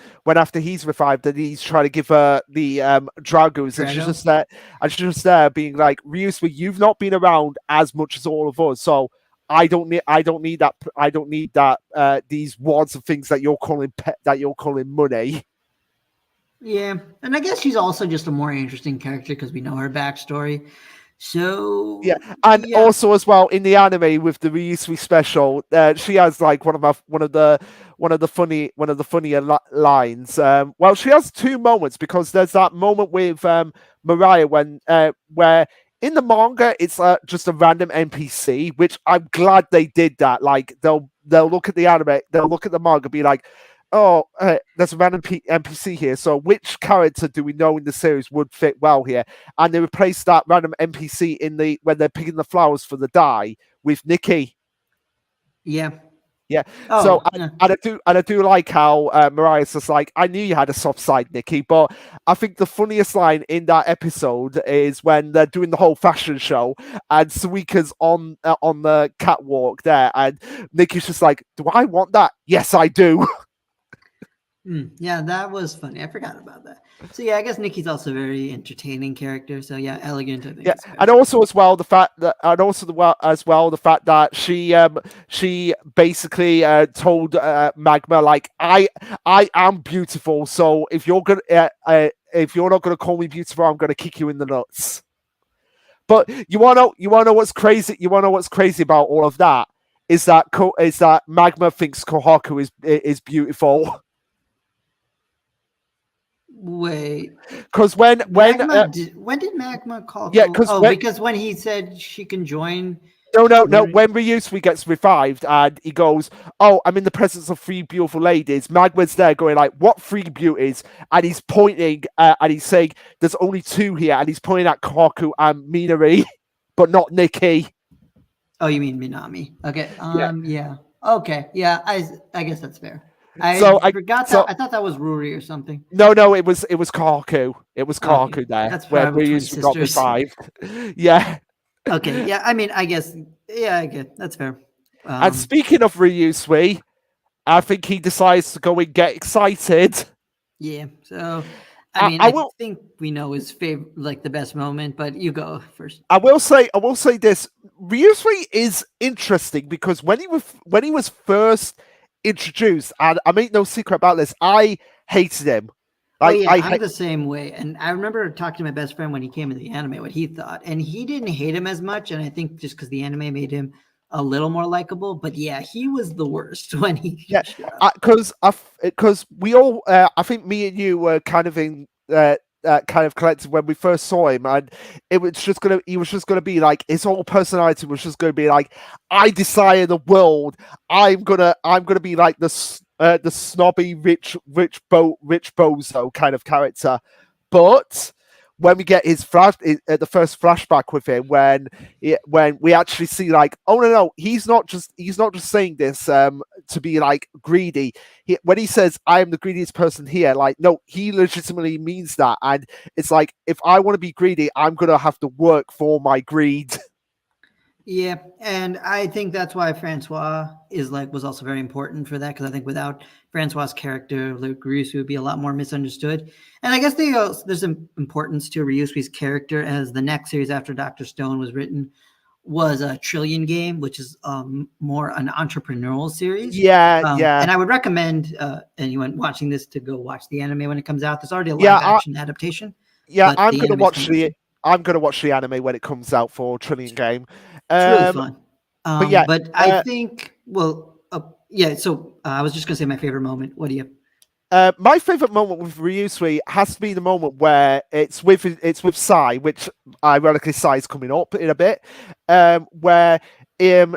he's revived and he's trying to give her the Dragos, and Drago? she's just there being like, Ryusui, you've not been around as much as all of us, so I don't need that, these wads of things that you're calling that you're calling money. Yeah, and I guess she's also just a more interesting character because we know her backstory. Yeah, So and yeah, also as well in the anime with the Ryusui special, she has like one of the funnier lines. Well, she has two moments because there's that moment with Mariah when where in the manga it's just a random NPC, which I'm glad they did that. Like they'll look at the anime, they'll look at the manga, be like, oh, there's a random NPC here. So which character do we know in the series would fit well here? And they replaced that random NPC in the when they're picking the flowers for the dye with Nikki. Yeah. Yeah. So Oh, yeah. I do like how Mariah's just like, I knew you had a soft side, Nikki, but I think the funniest line in that episode is when they're doing the whole fashion show and Suika's on the catwalk there, and Nikki's just like, do I want that? Yes, I do. Yeah, that was funny. I forgot about that. So yeah, I guess Nikki's also a very entertaining character. So yeah, elegant I think Yeah, is fair. and also as well the fact that, and also as well the fact that she basically told Magma like, I am beautiful, so if you're not gonna call me beautiful, I'm gonna kick you in the nuts. But you wanna know what's crazy? You wanna know what's crazy about all of that is that Magma thinks Kohaku is beautiful. Wait, Because when did Magma call yeah, Ko? because Oh, when because when he said she can join. no. When Ryusui gets revived and he goes, "Oh, I'm in the presence of three beautiful ladies." Magma's there, going like, "What three beauties?" And he's pointing, and he's saying, "There's only two here," and he's pointing at Kohaku and Minari, but not Nikki. Oh, you mean Minami? Okay. Yeah. Yeah. Okay. Yeah. I guess that's fair. I So I forgot that. so I thought that was Ruri or something. no, it was Kohaku. It was Okay, Kohaku there that's where probably twin Ryusui got sisters. revived. Yeah. Okay. Yeah. I mean, I guess. Yeah. I get that's fair. And speaking of Ryusui, I think he decides to go and get excited. Yeah. So, I mean, I I will think we know his favorite, like the best moment, but you go first. I will say this. Ryusui is interesting because when he was first introduced, and I make no secret about this, I hated him. Oh Like yeah, I'm the same way. And I remember talking to my best friend when he came in the anime, what he thought, and he didn't hate him as much. And I think just because the anime made him a little more likable, but yeah, he was the worst when he yeah, showed up. because we all I think me and you were kind of in kind of collective when we first saw him, and he was just gonna be like, his whole personality was just gonna be like, I desire the world. I'm gonna be like the snobby rich bozo kind of character, but when we get his the first flashback with him, when we actually see like, oh no, he's not just saying this to be like greedy. When he says, I am the greediest person here, like, no, he legitimately means that. And it's like, if I want to be greedy, I'm gonna have to work for my greed. Yeah, and I think that's why Francois was also very important for that because I think without Francois's character, Luke Ryusui would be a lot more misunderstood. And I guess there's some importance to Ryusui's character as the next series after Doctor Stone was written was a Trillion Game, which is more an entrepreneurial series. Yeah. And I would recommend anyone watching this to go watch the anime when it comes out. There's already a Yeah, live action adaptation, yeah, but the anime is coming out soon. I'm gonna watch the anime when it comes out for Trillion Game. It's really fun. But yeah, But I think, well, yeah. So I was just gonna say my favorite moment. What do you? my favorite moment with Ryusui has to be the moment where it's with Sai, which ironically Sai is coming up in a bit, where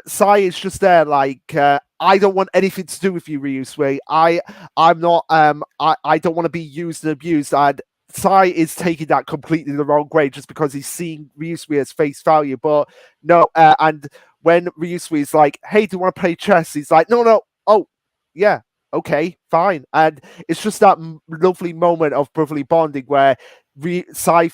Sai is just there like, I don't want anything to do with you, Ryusui. I'm not I don't want to be used and abused, and Sai is taking that completely the wrong way just because he's seeing Ryusui as face value. But no, and when Ryusui is like, hey, do you want to play chess? He's like, no, oh yeah, okay, fine. And it's just that lovely moment of brotherly bonding where Sai and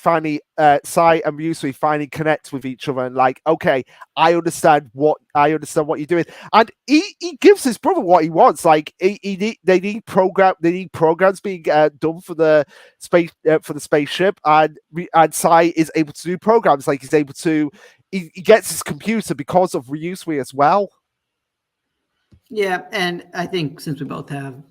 Ryusui finally connect with each other and like, okay, I understand what you're doing. And he gives his brother what he wants. Like they need programs being done for the spaceship, and Sai is able to do programs. Like he gets his computer because of Ryusui as well. Yeah, and I think since we both have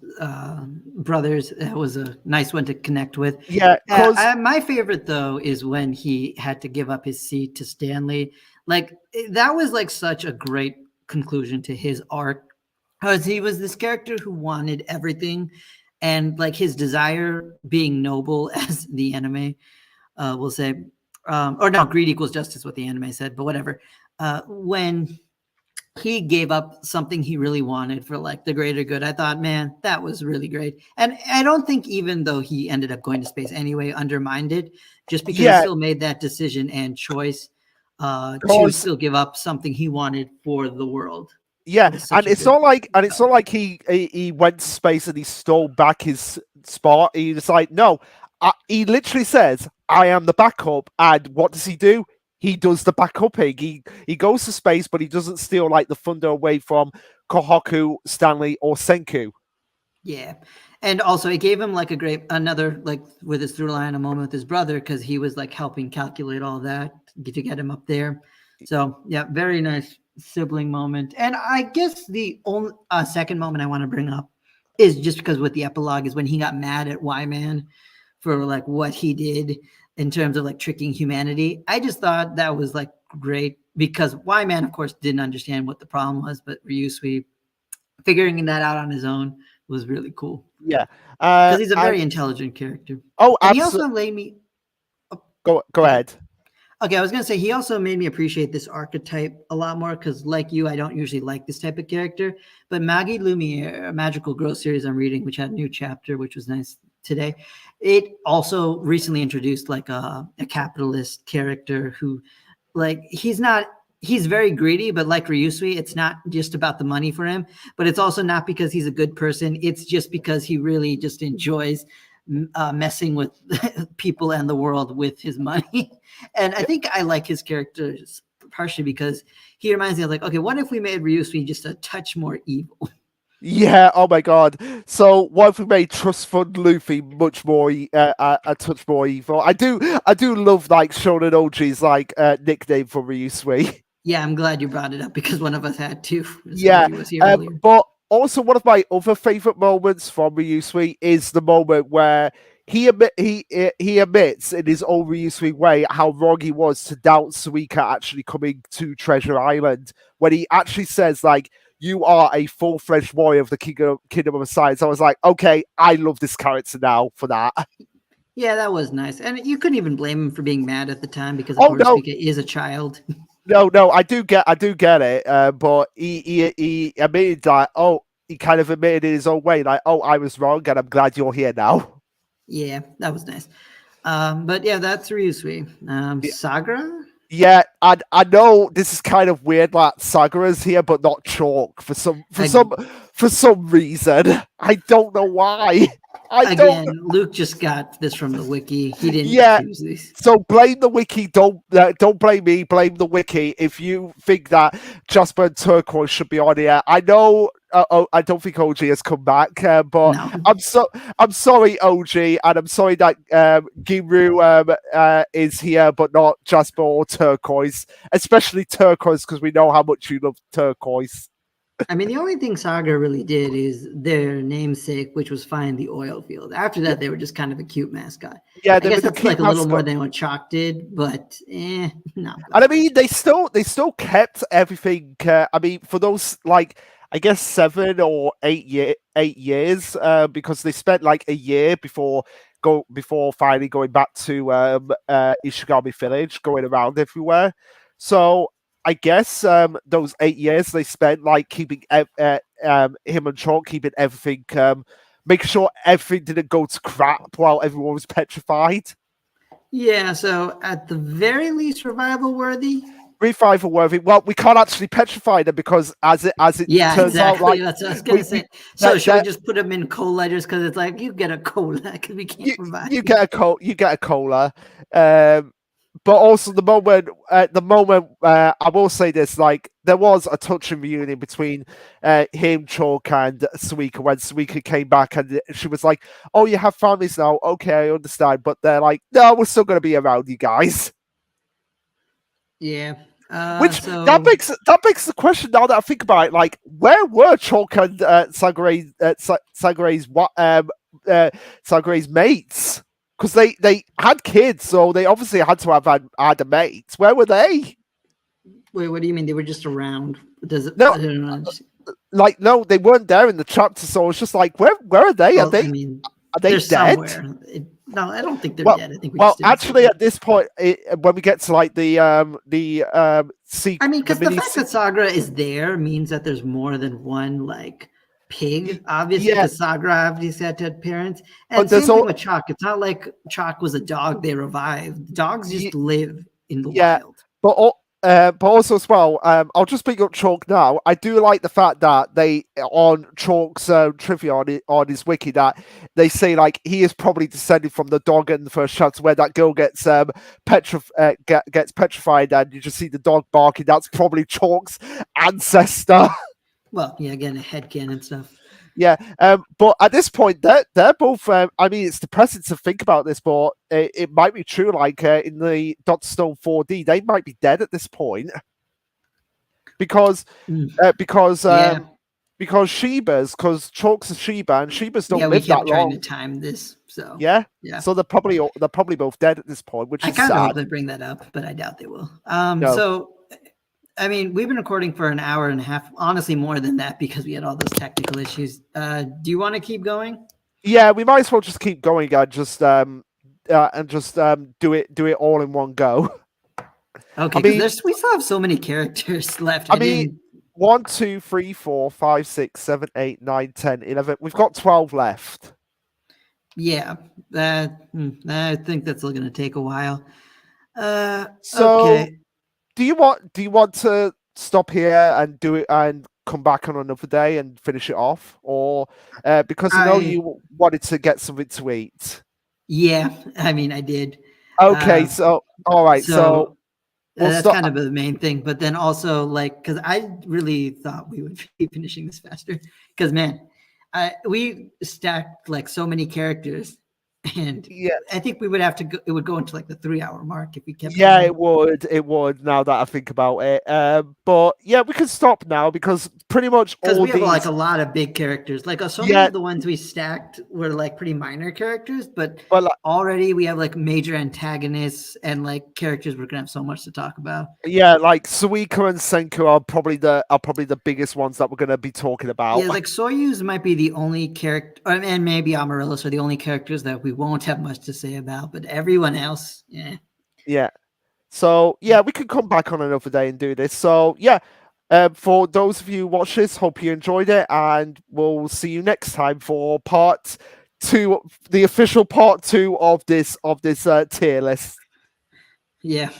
brothers, that was a nice one to connect with. Yeah, because My favorite though is when he had to give up his seat to Stanley. Like that was like such a great conclusion to his arc, because he was this character who wanted everything, and like his desire being noble, as the anime will say, or no, greed equals justice, what the anime said, but whatever. When he gave up something he really wanted for like the greater good. I thought, man, that was really great. And I don't think even though he ended up going to space anyway, undermined it, just because he Yeah, still made that decision and choice to because still give up something he wanted for the world. yeah, It was and such a it's good. not like he went to space and he stole back his spot. He was like, no, he literally says, "I am the backup," and what does he do? He does the backupping. He goes to space, but he doesn't steal like the thunder away from Kohaku, Stanley, or Senku. Yeah. And also it gave him like a great another like with his through line a moment with his brother because he was like helping calculate all that to get him up there. So yeah, very nice sibling moment. And I guess the only second moment I want to bring up is just because with the epilogue is when he got mad at Y-Man for like what he did in terms of like tricking humanity. I just thought that was like great because Y-Man of course didn't understand what the problem was, but Ryusui figuring that out on his own was really cool Yeah, because he's a and very intelligent character. oh, And he also absolutely. made me. Oh, Go go ahead. ahead. Okay, I was gonna say he also made me appreciate this archetype a lot more because, like you, I don't usually like this type of character. But Maggie Lumiere, a magical girl series I'm reading, which had a new chapter, which was nice today. It also recently introduced like a capitalist character who, like, he's very greedy, but like Ryusui, it's not just about the money for him, but it's also not because he's a good person. It's just because he really just enjoys messing with people and the world with his money. And I think I like his character partially because he reminds me of like, okay, what if we made Ryusui just a touch more evil? Yeah, oh my god. So what if we made Trust Fund Luffy much more a touch more evil? I do love like Shonen OG's like nickname for Ryusui. Yeah, I'm glad you brought it up because one of us had to. Yeah, Somebody was here earlier. but also one of my other favorite moments from Ryusui is the moment where he admits in his own Ryusui way how wrong he was to doubt Suika actually coming to Treasure Island when he actually says like, "You are a full-fledged warrior of the Kingdom of Science." I was like, okay, I love this character now for that. Yeah, that was nice. And you couldn't even blame him for being mad at the time because, of Oh course, no, Suika is a child. no, I do get it. But he admitted that. Oh, he kind of admitted in his own way, like, "Oh, I was wrong, and I'm glad you're here now." Yeah, that was nice. But yeah, that's Ryusui. Yeah, Sagra? yeah, and I know this is kind of weird, like Sagara's here, but not Chalk for some reason. I don't know why. I don't. Again, Luke just got this from the wiki. He didn't Yeah, choose these. so blame the wiki. Don't blame me. Blame the wiki if you think that Jasper and Turquoise should be on here. I know. I don't think OG has come back, but No. I'm sorry, OG, and I'm sorry that Giru is here, but not Jasper or Turquoise, especially Turquoise because we know how much you love Turquoise. I mean, the only thing Saga really did is their namesake, which was find the oil field. After Yeah, that, they were just kind of a cute mascot. yeah, I they were guess the that's cute like a little more mascot. than what Chalk did, but not And I that mean, much. they still kept everything. I mean, for those like I guess 7 or 8 years, because they spent like a year before finally going back to Ishigami Village, going around everywhere. So I guess those 8 years they spent like keeping him and Chalk keeping everything, making sure everything didn't go to crap while everyone was petrified. Yeah, so at the very least, revival worthy. Revival worthy. Well, we can't actually petrify them because as it Yeah, turns out, exactly. like That's what I was gonna we say. So should we that just put them in coal letters because it's like you get a cola because we can't revive you you. get you get a cola. But also the moment I will say this, like there was a touching reunion between him, Chalk, and Suika when Suika came back and she was like, "Oh, you have families now. Okay, I understand." But they're like, "No, we're still gonna be around you guys." Yeah. Which So that makes the question now that I think about it, like where were Chalk and Sagare's mates? Because they had kids, so they obviously had to have had a mate. Where were they? wait, what do you mean they were just around? Does it? No, I don't know. like no, they weren't there in the chapter. So it's just like where are they? Are Well, they I mean, are they they're dead? somewhere. No, I don't think they're Well, dead. I think we well, just didn't see actually, them. at this point, when we get to like the I mean, the because the mini fact that Sagra is there means that there's more than one like pig, obviously, yeah, because Sagra obviously had dead parents. but And there's same thing all with Chalk. It's not like Chalk was a dog they revived. Dogs just y- live in the yeah, wild. but also as well, I'll just pick up Chalk now. I do like the fact that they on Chalk's trivia on his wiki that they say like he is probably descended from the dog in the first chapter where that girl gets gets petrified and you just see the dog barking. That's probably Chalk's ancestor. Well, yeah, again, headcanon stuff. Yeah, but at this point, they're both. I mean, it's depressing to think about this, but it might be true. Like in the Doctor Stone 4D, they might be dead at this point because Mm, uh, because yeah. um, because Sheba's Chalk's a Sheba and Shebas don't Yeah, we live that kept trying to long. time this. So, Yeah, yeah. so they're probably both dead at this point, which I is kind of hope sad. they bring that up, but I doubt they will. No, So I mean, we've been recording for an hour and a half, honestly, more than that because we had all those technical issues. Do you want to keep going? yeah, we might as well just keep going and just do it all in one go. Okay, I because mean, there's we still have so many characters left. I I mean, didn't. 1, 2, 3, 4, 5, 6, 7, 8, 9, 10, 11. We've got 12 left. Yeah, I think that's going to take a while. So, Okay. do you want to stop here and do it and come back on another day and finish it off, or because I know I you wanted to get something to eat? Yeah, I mean, I did. Okay, Uh, so all right, so so we'll that's stop. kind of the main thing. But then also, like, because I really thought we would be finishing this faster. Because man, we stacked like so many characters, and Yeah, I think we would have to go. It would go into like the 3 hour mark if we kept yeah, going. it would. It would. Now that I think about it, but yeah, we can stop now because pretty much Because all we have like these. a lot of big characters. Like so many Yeah, of the ones we stacked were like pretty minor characters, but well, already we have like major antagonists and like characters we're gonna have so much to talk about. yeah, like Suika and Senku are probably the biggest ones that we're going to be talking about. Yeah, like Soyuz might be the only character, and maybe Amaryllis are the only characters that we won't have much to say about, but everyone else, yeah. Yeah. So yeah, we can come back on another day and do this. So yeah, for those of you who watch this, hope you enjoyed it, and we'll see you next time for part two, the official part two of this tier list. Yeah.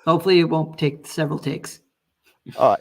Hopefully it won't take several takes. All right.